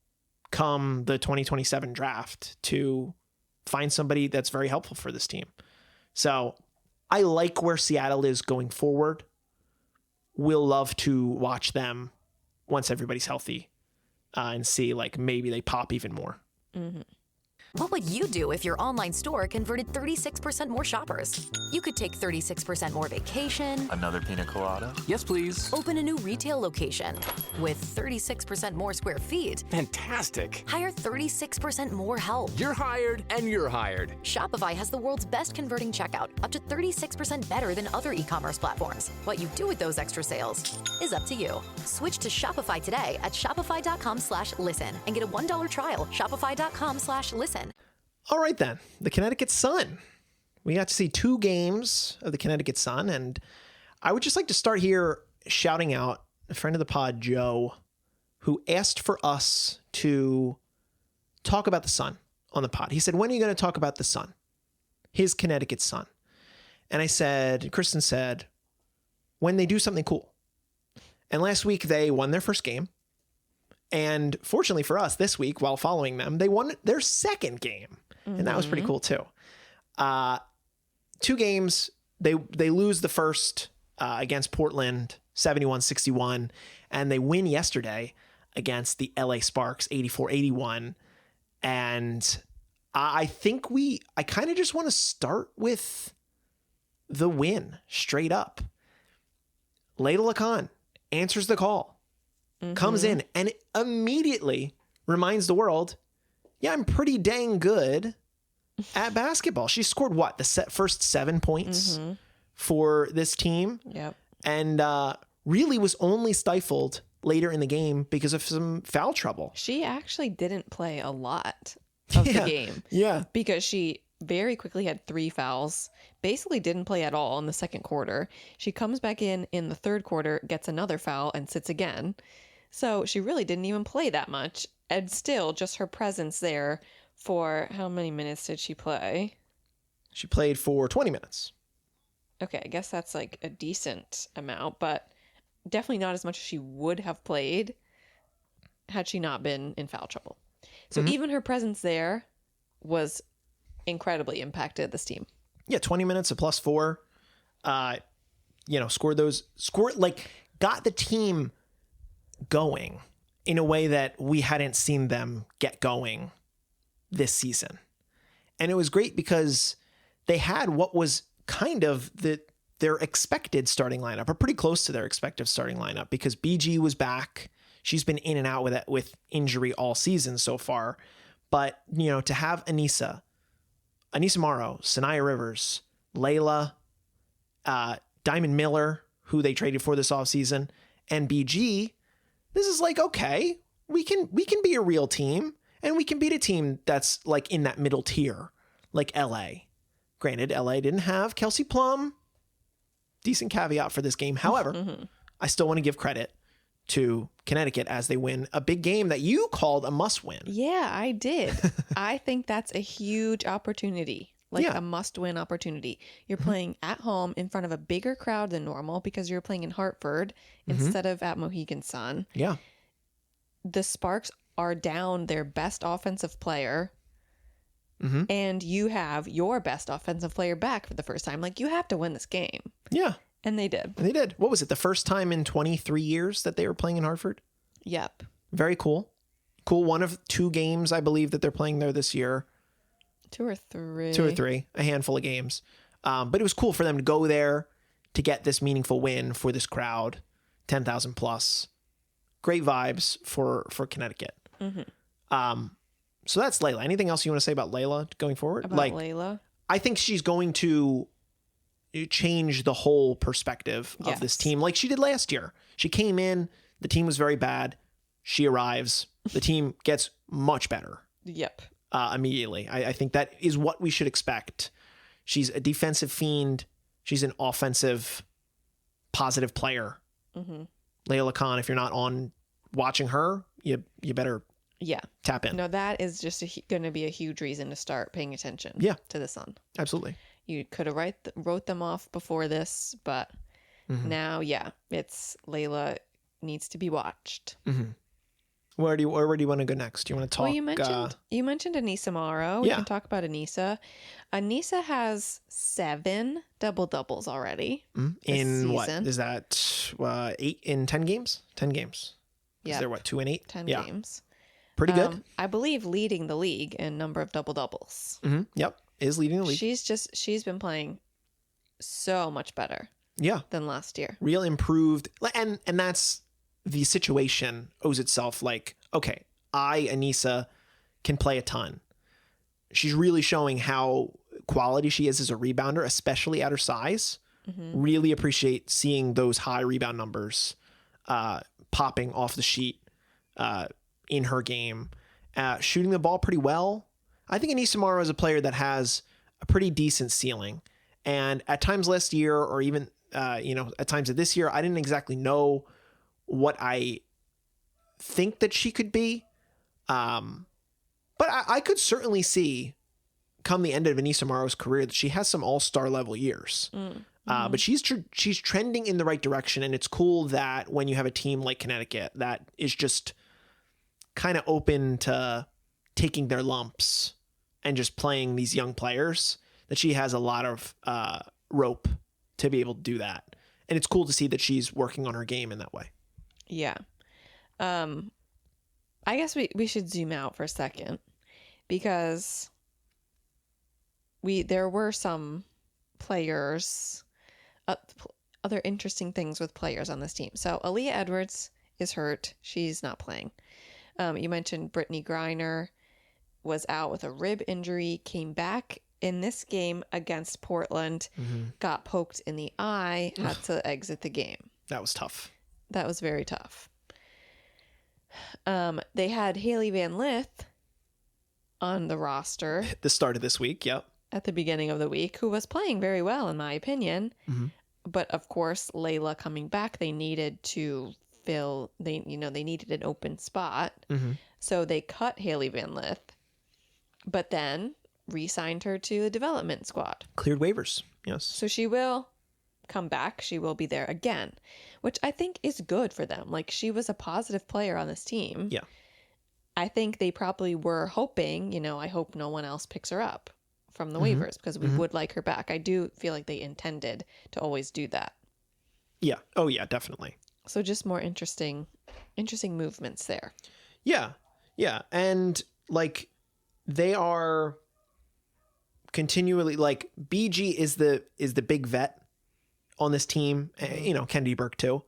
[SPEAKER 2] come the 2027 draft to find somebody that's very helpful for this team. So I like where Seattle is going forward. We'll love to watch them once everybody's healthy and see like maybe they pop even more.
[SPEAKER 4] What would you do if your online store converted 36% more shoppers? You could take 36% more vacation.
[SPEAKER 5] Another pina colada?
[SPEAKER 6] Yes, please.
[SPEAKER 4] Open a new retail location with 36% more square feet.
[SPEAKER 6] Fantastic.
[SPEAKER 4] Hire 36% more help.
[SPEAKER 6] You're hired and you're hired.
[SPEAKER 4] Shopify has the world's best converting checkout, up to 36% better than other e-commerce platforms. What you do with those extra sales is up to you. Switch to Shopify today at shopify.com/listen and get a $1 trial. Shopify.com/listen.
[SPEAKER 2] All right, then. The Connecticut Sun. We got to see 2 games of the Connecticut Sun, and I would just like to start here shouting out a friend of the pod, Joe, who asked for us to talk about the Sun on the pod. He said, when are you going to talk about the Sun? His Connecticut Sun. And I said, Kristen said, when they do something cool. And last week they won their first game. And fortunately for us, this week, while following them, they won their second game. And that was pretty cool too. 2 games, they lose the first against Portland, 71-61. And they win yesterday against the LA Sparks, 84-81. And I think I kind of just want to start with the win straight up. Layla Khan answers the call, comes in, and it immediately reminds the world, yeah, I'm pretty dang good at basketball. She scored what? The first 7 points for this team.
[SPEAKER 3] Yep.
[SPEAKER 2] And really was only stifled later in the game because of some foul trouble.
[SPEAKER 3] She actually didn't play a lot of the game.
[SPEAKER 2] Yeah.
[SPEAKER 3] Because she very quickly had 3 fouls, basically didn't play at all in the second quarter. She comes back in the third quarter, gets another foul, and sits again. So she really didn't even play that much. And still, just her presence there for how many minutes did she play?
[SPEAKER 2] She played for 20 minutes.
[SPEAKER 3] Okay, I guess that's like a decent amount, but definitely not as much as she would have played had she not been in foul trouble. So even her presence there was incredibly impacted this team.
[SPEAKER 2] Yeah, 20 minutes, a +4. Got the team going in a way that we hadn't seen them get going this season. And it was great because they had what was kind of their expected starting lineup, or pretty close to their expected starting lineup, because BG was back. She's been in and out with injury all season so far. But, to have Anissa Morrow, Sanaya Rivers, Layla, Diamond Miller, who they traded for this offseason, and BG, this is like, okay, we can be a real team, and we can beat a team that's like in that middle tier, like LA. Granted, LA didn't have Kelsey Plum. Decent caveat for this game. However, I still want to give credit to Connecticut as they win a big game that you called a must-win.
[SPEAKER 3] Yeah, I did. I think that's a huge opportunity, a must-win opportunity. You're playing at home in front of a bigger crowd than normal because you're playing in Hartford instead of at Mohegan Sun.
[SPEAKER 2] Yeah.
[SPEAKER 3] The Sparks are down their best offensive player, and you have your best offensive player back for the first time. Like, you have to win this game.
[SPEAKER 2] Yeah.
[SPEAKER 3] And they did.
[SPEAKER 2] And they did. What was it? The first time in 23 years that they were playing in Hartford?
[SPEAKER 3] Yep.
[SPEAKER 2] Very cool. Cool. One of 2 games, I believe, that they're playing there this year.
[SPEAKER 3] 2 or 3.
[SPEAKER 2] 2 or 3. A handful of games. But it was cool for them to go there to get this meaningful win for this crowd. 10,000 plus. Great vibes for Connecticut. So that's Layla. Anything else you want to say about Layla going forward?
[SPEAKER 3] About Layla?
[SPEAKER 2] I think she's going to change the whole perspective of this team like she did last year. She came in, the team was very bad. She arrives, the team gets much better.
[SPEAKER 3] Yep.
[SPEAKER 2] Immediately. I think that is what we should expect. She's a defensive fiend. She's an offensive, positive player. Layla Khan, if you're not on watching her, you better tap in.
[SPEAKER 3] No, that is just going to be a huge reason to start paying attention to the Sun.
[SPEAKER 2] Absolutely.
[SPEAKER 3] You could have wrote them off before this, but now, it's Layla needs to be watched.
[SPEAKER 2] Where do you want to go next? Do you want to talk?
[SPEAKER 3] Well, you mentioned Anissa Morrow. We can talk about Anissa. Anissa has 7 double-doubles already.
[SPEAKER 2] In what? Is that 8 in 10 games? 10 games. Yeah. Is there 2 and 8?
[SPEAKER 3] 10 games.
[SPEAKER 2] Pretty good.
[SPEAKER 3] I believe leading the league in number of double-doubles.
[SPEAKER 2] Mm-hmm. Yep. Is leading the league.
[SPEAKER 3] She's been playing so much better than last year.
[SPEAKER 2] Real improved. And that's the situation owes itself like, okay, Anissa, can play a ton. She's really showing how quality she is as a rebounder, especially at her size. Mm-hmm. Really appreciate seeing those high rebound numbers popping off the sheet in her game. Shooting the ball pretty well. I think Anissa Morrow is a player that has a pretty decent ceiling. And at times last year, or even at times of this year, I didn't exactly know what I think that she could be. But I could certainly see come the end of Anissa Morrow's career that she has some all-star level years. Mm-hmm. But she's trending in the right direction. And it's cool that when you have a team like Connecticut that is just kind of open to taking their lumps and just playing these young players, that she has a lot of rope to be able to do that. And it's cool to see that she's working on her game in that way.
[SPEAKER 3] Yeah. I guess we should zoom out for a second, because there were some players, other interesting things with players on this team. So Aaliyah Edwards is hurt. She's not playing. You mentioned Brittany Griner was out with a rib injury, came back in this game against Portland, got poked in the eye, had to exit the game.
[SPEAKER 2] That was tough.
[SPEAKER 3] That was very tough. They had Haley Van Lith on the roster.
[SPEAKER 2] The start of this week, yep.
[SPEAKER 3] At the beginning of the week, who was playing very well, in my opinion. Mm-hmm. But of course, Layla coming back, they needed to fill, they needed an open spot. Mm-hmm. So they cut Haley Van Lith, but then re-signed her to the development squad.
[SPEAKER 2] Cleared waivers, yes.
[SPEAKER 3] So she will come back. She will be there again, which I think is good for them. Like, she was a positive player on this team.
[SPEAKER 2] Yeah.
[SPEAKER 3] I think they probably were hoping, I hope no one else picks her up from the waivers, because we would like her back. I do feel like they intended to always do that.
[SPEAKER 2] Yeah. Oh yeah, definitely.
[SPEAKER 3] So just more interesting movements there.
[SPEAKER 2] Yeah. Yeah. And like, they are continually, like, BG is the big vet on this team, Kennedy Burke too.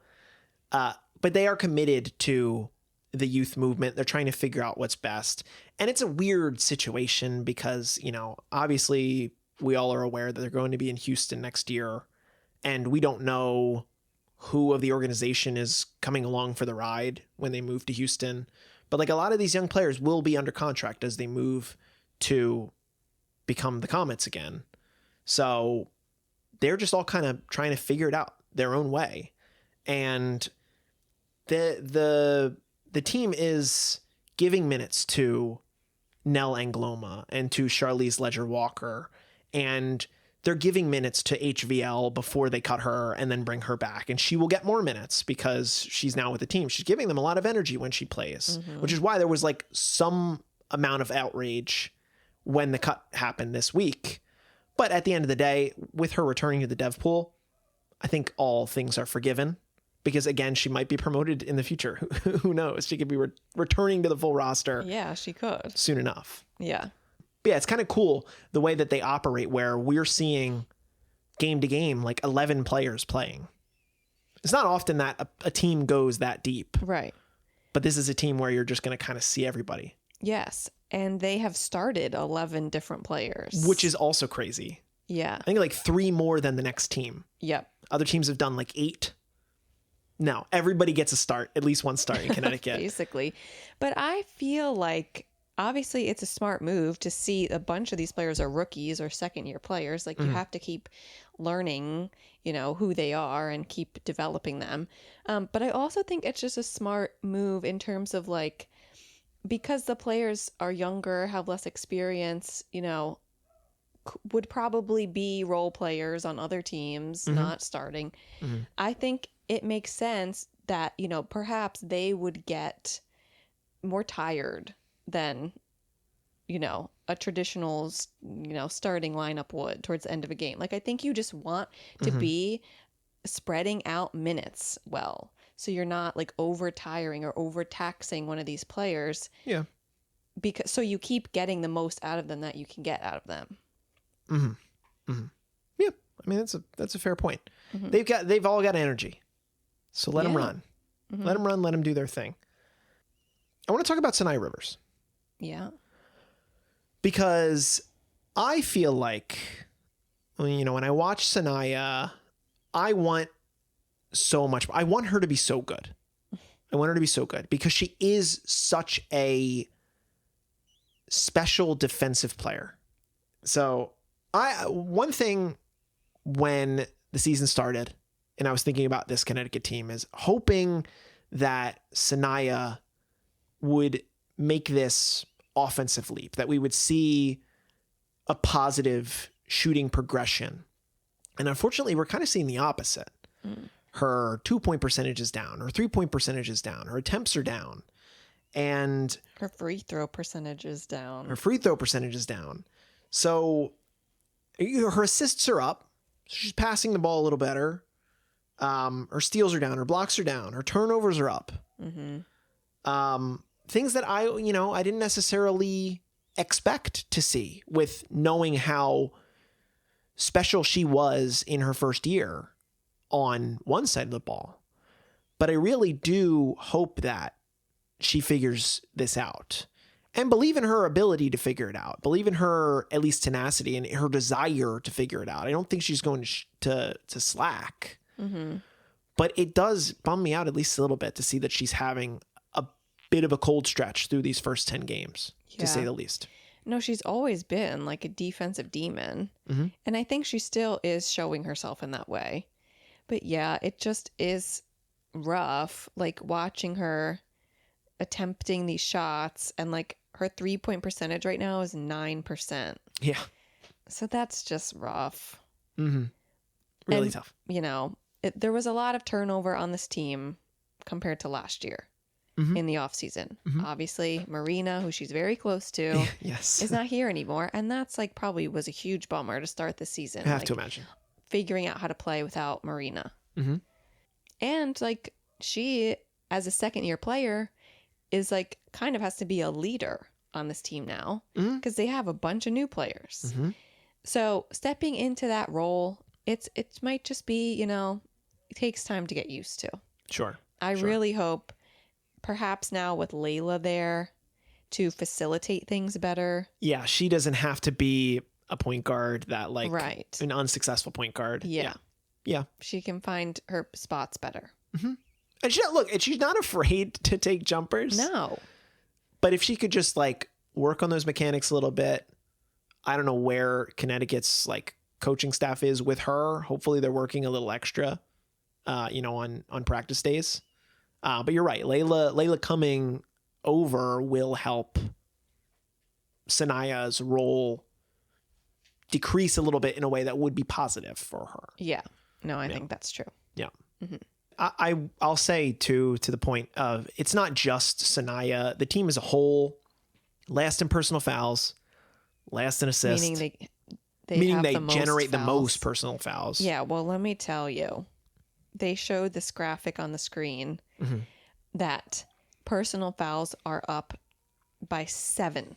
[SPEAKER 2] But they are committed to the youth movement. They're trying to figure out what's best. And it's a weird situation because, obviously we all are aware that they're going to be in Houston next year, and we don't know who of the organization is coming along for the ride when they move to Houston. But like, a lot of these young players will be under contract as they move to become the Comets again. So they're just all kind of trying to figure it out their own way. And the team is giving minutes to Nell Angloma and to Charlize Ledger-Walker, and they're giving minutes to HVL before they cut her and then bring her back. And she will get more minutes because she's now with the team. She's giving them a lot of energy when she plays, which is why there was like some amount of outrage when the cut happened this week. But at the end of the day, with her returning to the dev pool, I think all things are forgiven, because again, she might be promoted in the future. Who knows? She could be returning to the full roster.
[SPEAKER 3] Yeah, she could.
[SPEAKER 2] Soon enough.
[SPEAKER 3] Yeah.
[SPEAKER 2] But yeah, it's kind of cool the way that they operate, where we're seeing game to game, like 11 players playing. It's not often that a team goes that deep.
[SPEAKER 3] Right.
[SPEAKER 2] But this is a team where you're just going to kind of see everybody.
[SPEAKER 3] Yes. And they have started 11 different players.
[SPEAKER 2] Which is also crazy.
[SPEAKER 3] Yeah.
[SPEAKER 2] I think like 3 more than the next team.
[SPEAKER 3] Yep.
[SPEAKER 2] Other teams have done like 8. No, everybody gets a start, at least one start in Connecticut.
[SPEAKER 3] Basically. But I feel like, obviously, it's a smart move to see a bunch of these players are rookies or second-year players. Like, you have to keep learning, who they are and keep developing them. But I also think it's just a smart move in terms of, like, because the players are younger, have less experience, would probably be role players on other teams, not starting. I think it makes sense that, perhaps they would get more tired than, a traditional, starting lineup would towards the end of a game. Like, I think you just want to be spreading out minutes well. So you're not like overtiring or overtaxing one of these players.
[SPEAKER 2] Yeah.
[SPEAKER 3] so you keep getting the most out of them that you can get out of them.
[SPEAKER 2] Yeah, I mean that's a fair point. They've all got energy, so let them run. Let them run. Let them do their thing. I want to talk about Sanaya Rivers.
[SPEAKER 3] Yeah,
[SPEAKER 2] because I feel like, when I watch Sanaya, I want so much. I want her to be so good. I want her to be so good because she is such a special defensive player. So one thing when the season started and I was thinking about this Connecticut team is hoping that Sanaya would make this offensive leap, that we would see a positive shooting progression. And unfortunately, we're kind of seeing the opposite. Her 2-point percentage is down. Her 3-point percentage is down. Her attempts are down. And
[SPEAKER 3] her free throw percentage is down.
[SPEAKER 2] So her assists are up. She's passing the ball a little better. Her steals are down. Her blocks are down. Her turnovers are up. Things that I didn't necessarily expect to see with knowing how special she was in her first year on one side of the ball. But I really do hope that she figures this out and believe in her ability to figure it out. Believe in her, at least tenacity and her desire to figure it out. I don't think she's going to slack, but it does bum me out at least a little bit to see that she's having a bit of a cold stretch through these first 10 games, to say the least.
[SPEAKER 3] No, she's always been like a defensive demon. And I think she still is showing herself in that way. But yeah, it just is rough, like watching her attempting these shots, and like her 3-point percentage right now is 9%.
[SPEAKER 2] Yeah.
[SPEAKER 3] So that's just rough.
[SPEAKER 2] Really tough.
[SPEAKER 3] There was a lot of turnover on this team compared to last year in the offseason. Obviously, Marina, who she's very close to,
[SPEAKER 2] yes,
[SPEAKER 3] is not here anymore. And that's like probably was a huge bummer to start the season.
[SPEAKER 2] I have to imagine.
[SPEAKER 3] Figuring out how to play without Marina. And like she, as a second-year player, is like kind of has to be a leader on this team now because they have a bunch of new players. So stepping into that role, it might just be, it takes time to get used to.
[SPEAKER 2] Sure.
[SPEAKER 3] I really hope perhaps now with Layla there to facilitate things better.
[SPEAKER 2] Yeah, she doesn't have to be a point guard that an unsuccessful point guard. Yeah.
[SPEAKER 3] She can find her spots better.
[SPEAKER 2] And she's not afraid to take jumpers.
[SPEAKER 3] No.
[SPEAKER 2] But if she could just work on those mechanics a little bit, I don't know where Connecticut's coaching staff is with her. Hopefully they're working a little extra, on practice days. But you're right. Layla coming over will help Sanaya's role decrease a little bit in a way that would be positive for her.
[SPEAKER 3] Yeah. No, I think that's true.
[SPEAKER 2] Yeah. I'll say too, to the point of, it's not just Sanaya. The team as a whole, last in personal fouls, last in assists. Meaning they generate the most personal fouls.
[SPEAKER 3] Yeah. Well, let me tell you, they showed this graphic on the screen that personal fouls are up by 7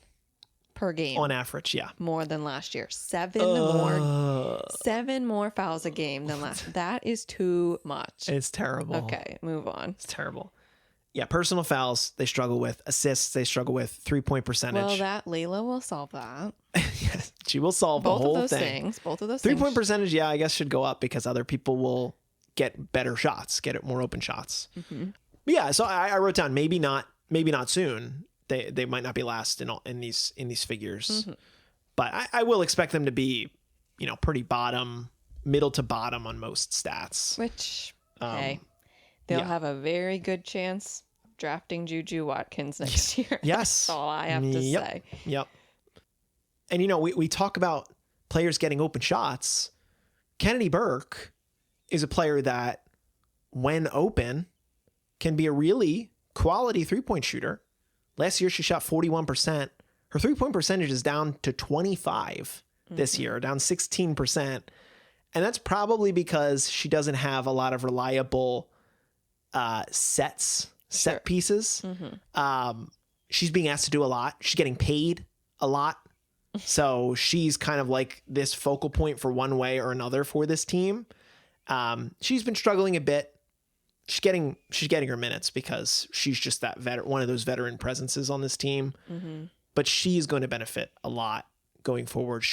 [SPEAKER 3] per game
[SPEAKER 2] on average. Yeah,
[SPEAKER 3] more than last year. 7 more fouls a game than last. That is too much.
[SPEAKER 2] It's terrible.
[SPEAKER 3] Okay, move on.
[SPEAKER 2] It's terrible. Yeah, personal fouls they struggle with. Assists they struggle with. 3-point percentage.
[SPEAKER 3] Well, Layla will solve that.
[SPEAKER 2] Yes, she will solve the whole thing.
[SPEAKER 3] Both of those
[SPEAKER 2] 3-point percentage, yeah, I guess should go up because other people will get better shots, get more open shots. But yeah, so I wrote down maybe not soon. They might not be last in these figures, but I will expect them to be, pretty middle to bottom on most stats.
[SPEAKER 3] Which, they'll have a very good chance of drafting Juju Watkins next year.
[SPEAKER 2] Yes,
[SPEAKER 3] that's all I have to say.
[SPEAKER 2] Yep. And we talk about players getting open shots. Kennedy Burke is a player that, when open, can be a really quality 3-point shooter. Last year, she shot 41%. Her 3-point percentage is down to 25 this year, down 16%. And that's probably because she doesn't have a lot of reliable set pieces. she's being asked to do a lot. She's getting paid a lot. So she's kind of like this focal point for one way or another for this team. She's been struggling a bit. She's getting her minutes because she's just that one of those veteran presences on this team. Mm-hmm. But she's going to benefit a lot going forward,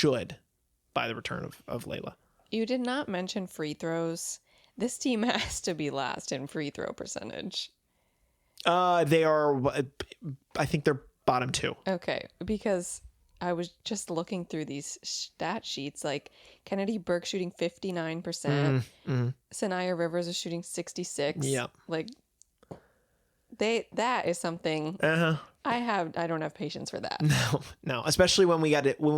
[SPEAKER 2] by the return of Layla.
[SPEAKER 3] You did not mention free throws. This team has to be last in free throw percentage.
[SPEAKER 2] They are, I think they're bottom 2.
[SPEAKER 3] Okay, because I was just looking through these stat sheets, like Kennedy Burke shooting 59%. Sanaya Rivers is shooting 66%.
[SPEAKER 2] Yeah.
[SPEAKER 3] Like, that is something I don't have patience for that.
[SPEAKER 2] No. Especially when we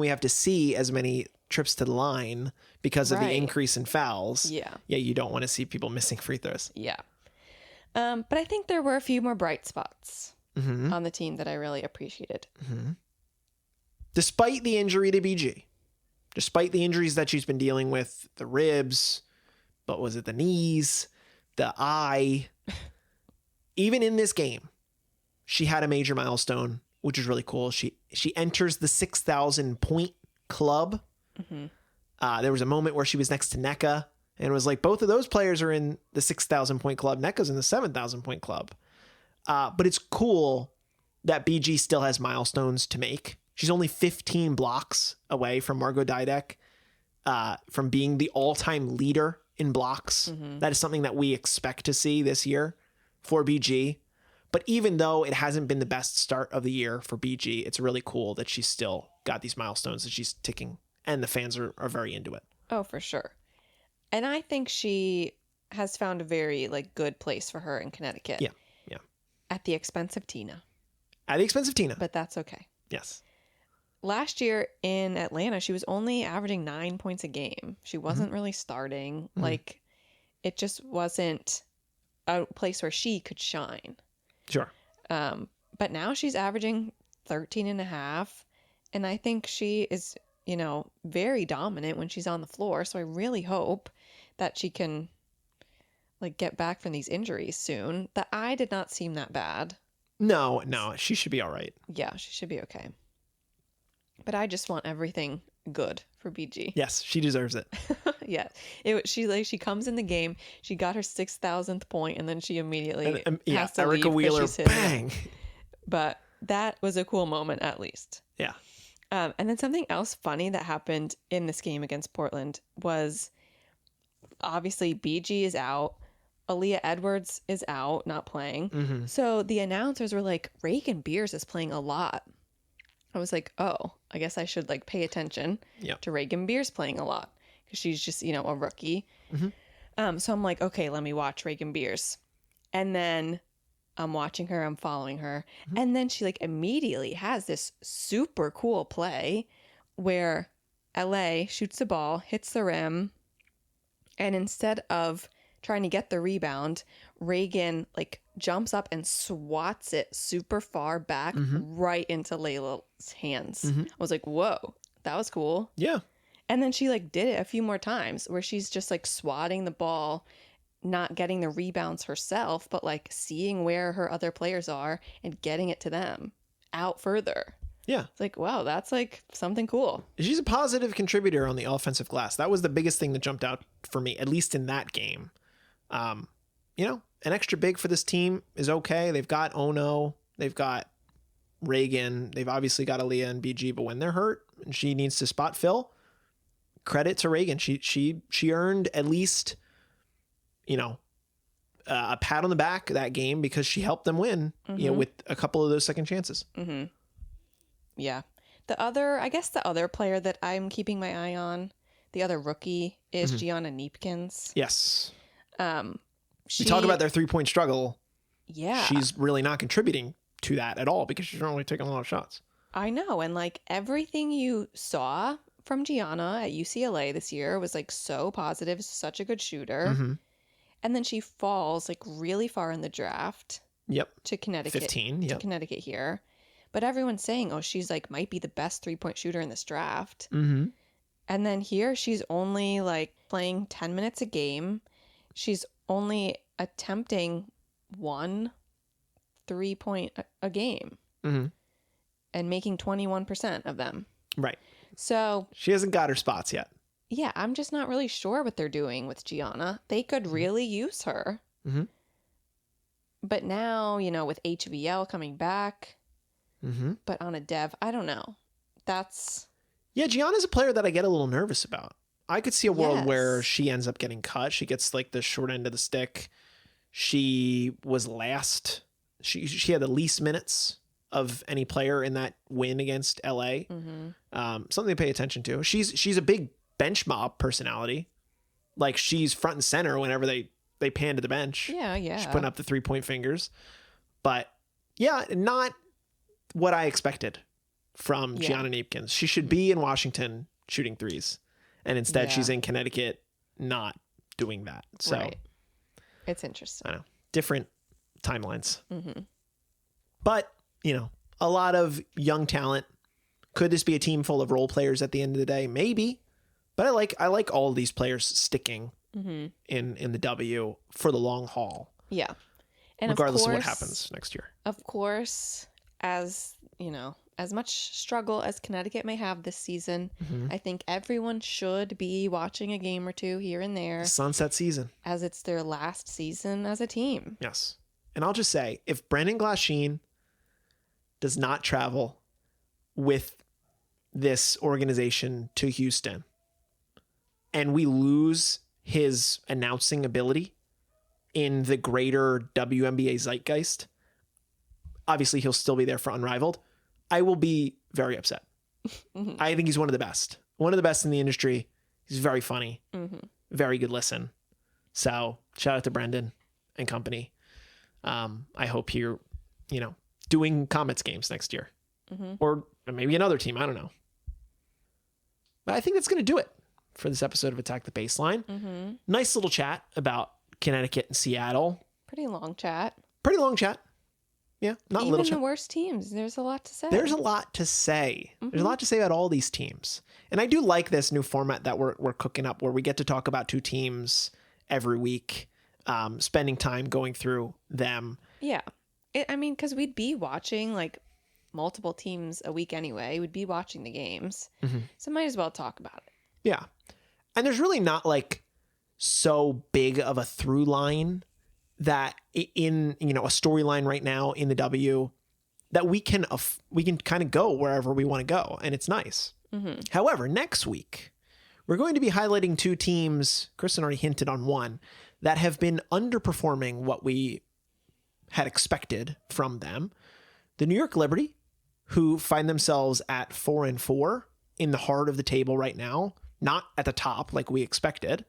[SPEAKER 2] have to see as many trips to the line because of the increase in fouls. Yeah. Yeah, you don't want to see people missing free throws.
[SPEAKER 3] Yeah. But I think there were a few more bright spots on the team that I really appreciated. Mm-hmm.
[SPEAKER 2] Despite the injury to BG, despite the injuries that she's been dealing with, the ribs, but was it the knees, the eye? Even in this game, she had a major milestone, which is really cool. She enters the 6,000 point club. Mm-hmm. There was a moment where she was next to NECA, and it was like both of those players are in the 6,000 point club. NECA's in the 7,000 point club. But it's cool that BG still has milestones to make. She's only 15 blocks away from Margot Didek from being the all-time leader in blocks. Mm-hmm. That is something that we expect to see this year for BG. But even though it hasn't been the best start of the year for BG, it's really cool that she's still got these milestones that she's ticking, and the fans are very into it.
[SPEAKER 3] Oh, for sure. And I think she has found a very good place for her in Connecticut.
[SPEAKER 2] Yeah.
[SPEAKER 3] At the expense of Tina.
[SPEAKER 2] But
[SPEAKER 3] that's okay.
[SPEAKER 2] Yes.
[SPEAKER 3] Last year in Atlanta, she was only averaging 9 points a game. She wasn't really starting. Mm-hmm. It just wasn't a place where she could shine.
[SPEAKER 2] Sure.
[SPEAKER 3] But now she's averaging 13.5. And I think she is, very dominant when she's on the floor. So I really hope that she can get back from these injuries soon. The eye did not seem that bad.
[SPEAKER 2] No, she should be all right.
[SPEAKER 3] Yeah, she should be okay. But I just want everything good for BG.
[SPEAKER 2] Yes, she deserves it.
[SPEAKER 3] Yeah. She comes in the game, she got her 6,000th point, and then she immediately has to
[SPEAKER 2] Erica
[SPEAKER 3] leave
[SPEAKER 2] Wheeler,
[SPEAKER 3] she's hitting
[SPEAKER 2] bang.
[SPEAKER 3] it. But that was a cool moment, at least.
[SPEAKER 2] Yeah.
[SPEAKER 3] And then something else funny that happened in this game against Portland was obviously BG is out. Aaliyah Edwards is out, not playing. Mm-hmm. So the announcers were like, Reagan Beers is playing a lot. I was like, oh, I guess I should pay attention to Reagan Beers playing a lot because she's just, a rookie. Mm-hmm. So I'm like, okay, let me watch Reagan Beers. And then I'm watching her, I'm following her. Mm-hmm. And then she immediately has this super cool play where LA shoots the ball, hits the rim. And instead of trying to get the rebound, Reagan jumps up and swats it super far back right into Layla's hands. Mm-hmm. I was like, whoa, that was cool.
[SPEAKER 2] Yeah.
[SPEAKER 3] And then she did it a few more times where she's just swatting the ball, not getting the rebounds herself, but seeing where her other players are and getting it to them out further.
[SPEAKER 2] Yeah.
[SPEAKER 3] It's wow, that's something cool.
[SPEAKER 2] She's a positive contributor on the offensive glass. That was the biggest thing that jumped out for me, at least in that game. An extra big for this team is okay. They've got Ono, they've got Reagan, they've obviously got Aaliyah and BG, but when they're hurt and she needs to spot fill, credit to Reagan. She earned at least, a pat on the back that game because she helped them win, with a couple of those second chances. Mm-hmm.
[SPEAKER 3] Yeah. The other player that I'm keeping my eye on, the other rookie, is Gianna Neepkins.
[SPEAKER 2] Yes. We talk about their 3-point struggle.
[SPEAKER 3] Yeah.
[SPEAKER 2] She's really not contributing to that at all because she's not really taking a lot of shots.
[SPEAKER 3] I know. And everything you saw from Gianna at UCLA this year was so positive, such a good shooter. Mm-hmm. And then she falls really far in the draft.
[SPEAKER 2] Yep.
[SPEAKER 3] To Connecticut.
[SPEAKER 2] 15. Yep.
[SPEAKER 3] To Connecticut here. But everyone's saying, oh, she's might be the best 3-point shooter in this draft. Mm-hmm. And then here she's only playing 10 minutes a game. She's only attempting 1 3-point a game.
[SPEAKER 2] Mm-hmm.
[SPEAKER 3] and making 21% of them.
[SPEAKER 2] Right.
[SPEAKER 3] So
[SPEAKER 2] She hasn't got her spots yet.
[SPEAKER 3] yeah, I'm just not really sure what they're doing with Gianna. They could really use her.
[SPEAKER 2] Mm-hmm.
[SPEAKER 3] But now, with HVL coming back,
[SPEAKER 2] Mm-hmm.
[SPEAKER 3] but on a dev, I don't know.
[SPEAKER 2] Yeah, Gianna's a player that I get a little nervous about. I could see a world
[SPEAKER 3] Yes.
[SPEAKER 2] where she ends up getting cut. She gets like the short end of the stick. She was last. She had the least minutes of any player in that win against LA. Something to pay attention to. She's a big bench mob personality. Like she's front and center whenever they pan to the bench.
[SPEAKER 3] Yeah.
[SPEAKER 2] She's putting up the 3-point fingers. But yeah, not what I expected from Gianna Napkins. She should be in Washington shooting threes. And instead she's in Connecticut not doing that. So
[SPEAKER 3] Right. It's interesting.
[SPEAKER 2] I know. Different timelines. But, a lot of young talent. Could this be a team full of role players at the end of the day? Maybe. But I like all of these players sticking in the W for the long haul.
[SPEAKER 3] Yeah. And
[SPEAKER 2] regardless of what happens next year.
[SPEAKER 3] Of course, as much struggle as Connecticut may have this season, I think everyone should be watching a game or two here and there.
[SPEAKER 2] Sunset season.
[SPEAKER 3] As it's their last season as a team.
[SPEAKER 2] Yes. And I'll just say, if Brendan Glasheen does not travel with this organization to Houston and we lose his announcing ability in the greater WNBA zeitgeist, obviously he'll still be there for Unrivaled. I will be very upset. I think he's one of the best. One of the best in the industry. He's very funny. Very good listen. So shout out to Brendan and company. I hope you're, doing Comets games next year. Or maybe another team. I don't know. But I think that's going to do it for this episode of Attack the Baseline. Nice little chat about Connecticut and Seattle.
[SPEAKER 3] Pretty long chat.
[SPEAKER 2] Pretty long chat. Yeah, not
[SPEAKER 3] Even
[SPEAKER 2] little
[SPEAKER 3] the
[SPEAKER 2] chat.
[SPEAKER 3] worst teams, there's a lot to say.
[SPEAKER 2] There's a lot to say. There's a lot to say about all these teams. And I do like this new format that we're cooking up where we get to talk about two teams every week, spending time going through them.
[SPEAKER 3] Yeah. Because we'd be watching like multiple teams a week anyway. We'd be watching the games. So might as well talk about it.
[SPEAKER 2] Yeah. And there's really not like so big of a through line that in, a storyline right now in the W that we can kind of go wherever we want to go. And it's nice. However, next week, we're going to be highlighting two teams. Kristen already hinted on one that have been underperforming what we had expected from them. The New York Liberty, who find themselves at 4-4 in the heart of the table right now, not at the top like we expected.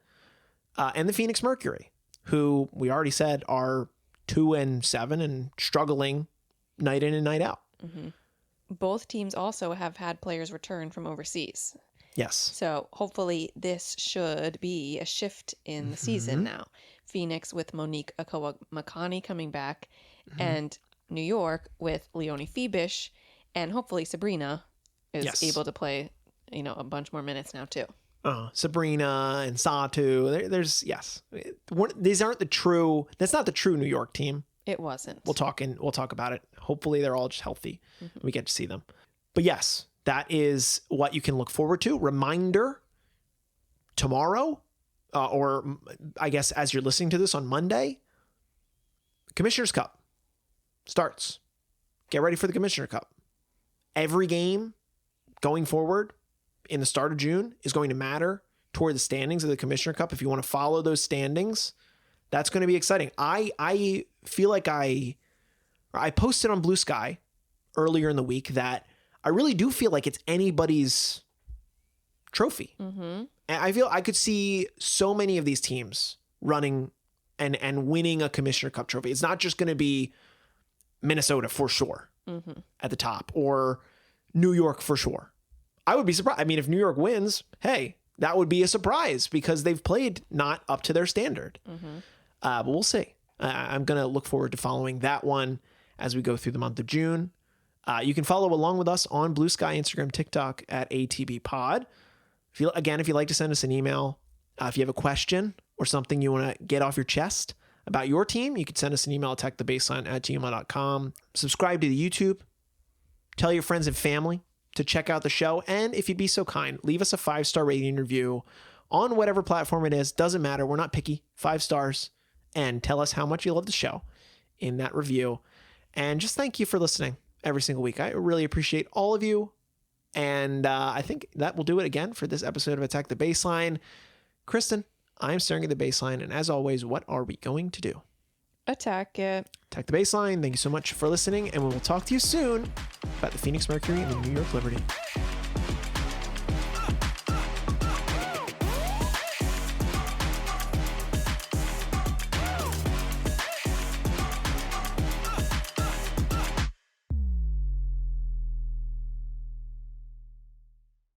[SPEAKER 2] And the Phoenix Mercury, who we already said are 2-7 and struggling night in and night out.
[SPEAKER 3] Both teams also have had players return from overseas.
[SPEAKER 2] Yes.
[SPEAKER 3] So hopefully this should be a shift in the season now. Phoenix with Monique Akowa-Makani coming back, and New York with Leonie Fibish, and hopefully Sabrina is able to play, a bunch more minutes now too.
[SPEAKER 2] Sabrina and Satu. There's these aren't the true. That's not the true New York team.
[SPEAKER 3] It wasn't.
[SPEAKER 2] We'll talk about it. Hopefully they're all just healthy. We get to see them. But yes, that is what you can look forward to. Reminder, tomorrow, or I guess as you're listening to this on Monday, Commissioner's Cup starts. Get ready for the Commissioner Cup. Every game going forward in the start of June is going to matter toward the standings of the Commissioner Cup. If you want to follow those standings, that's going to be exciting. I feel like I posted on Bluesky earlier in the week that I really do feel like it's anybody's trophy. And I feel I could see so many of these teams running and winning a Commissioner Cup trophy. It's not just going to be Minnesota for sure at the top or New York for sure. I would be surprised. I mean, if New York wins, hey, that would be a surprise because they've played not up to their standard. But we'll see. I'm going to look forward to following that one as we go through the month of June. You can follow along with us on Bluesky, Instagram, TikTok at ATBPod. If you'd like to send us an email, if you have a question or something you want to get off your chest about your team, you can send us an email at attackthebaseline@gmail.com. Subscribe to the YouTube Tell your friends and family to check out the show. And if you'd be so kind, leave us a 5-star rating review on whatever platform it is. Doesn't matter. We're not picky. 5 stars. And tell us how much you love the show in that review. And just thank you for listening every single week. I really appreciate all of you. And I think that will do it again for this episode of Attack the Baseline. Kristen, I'm staring at the baseline. And as always, what are we going to do?
[SPEAKER 3] Attack it.
[SPEAKER 2] Attack the Baseline. Thank you so much for listening. And we will talk to you soon about the Phoenix Mercury and the New York Liberty.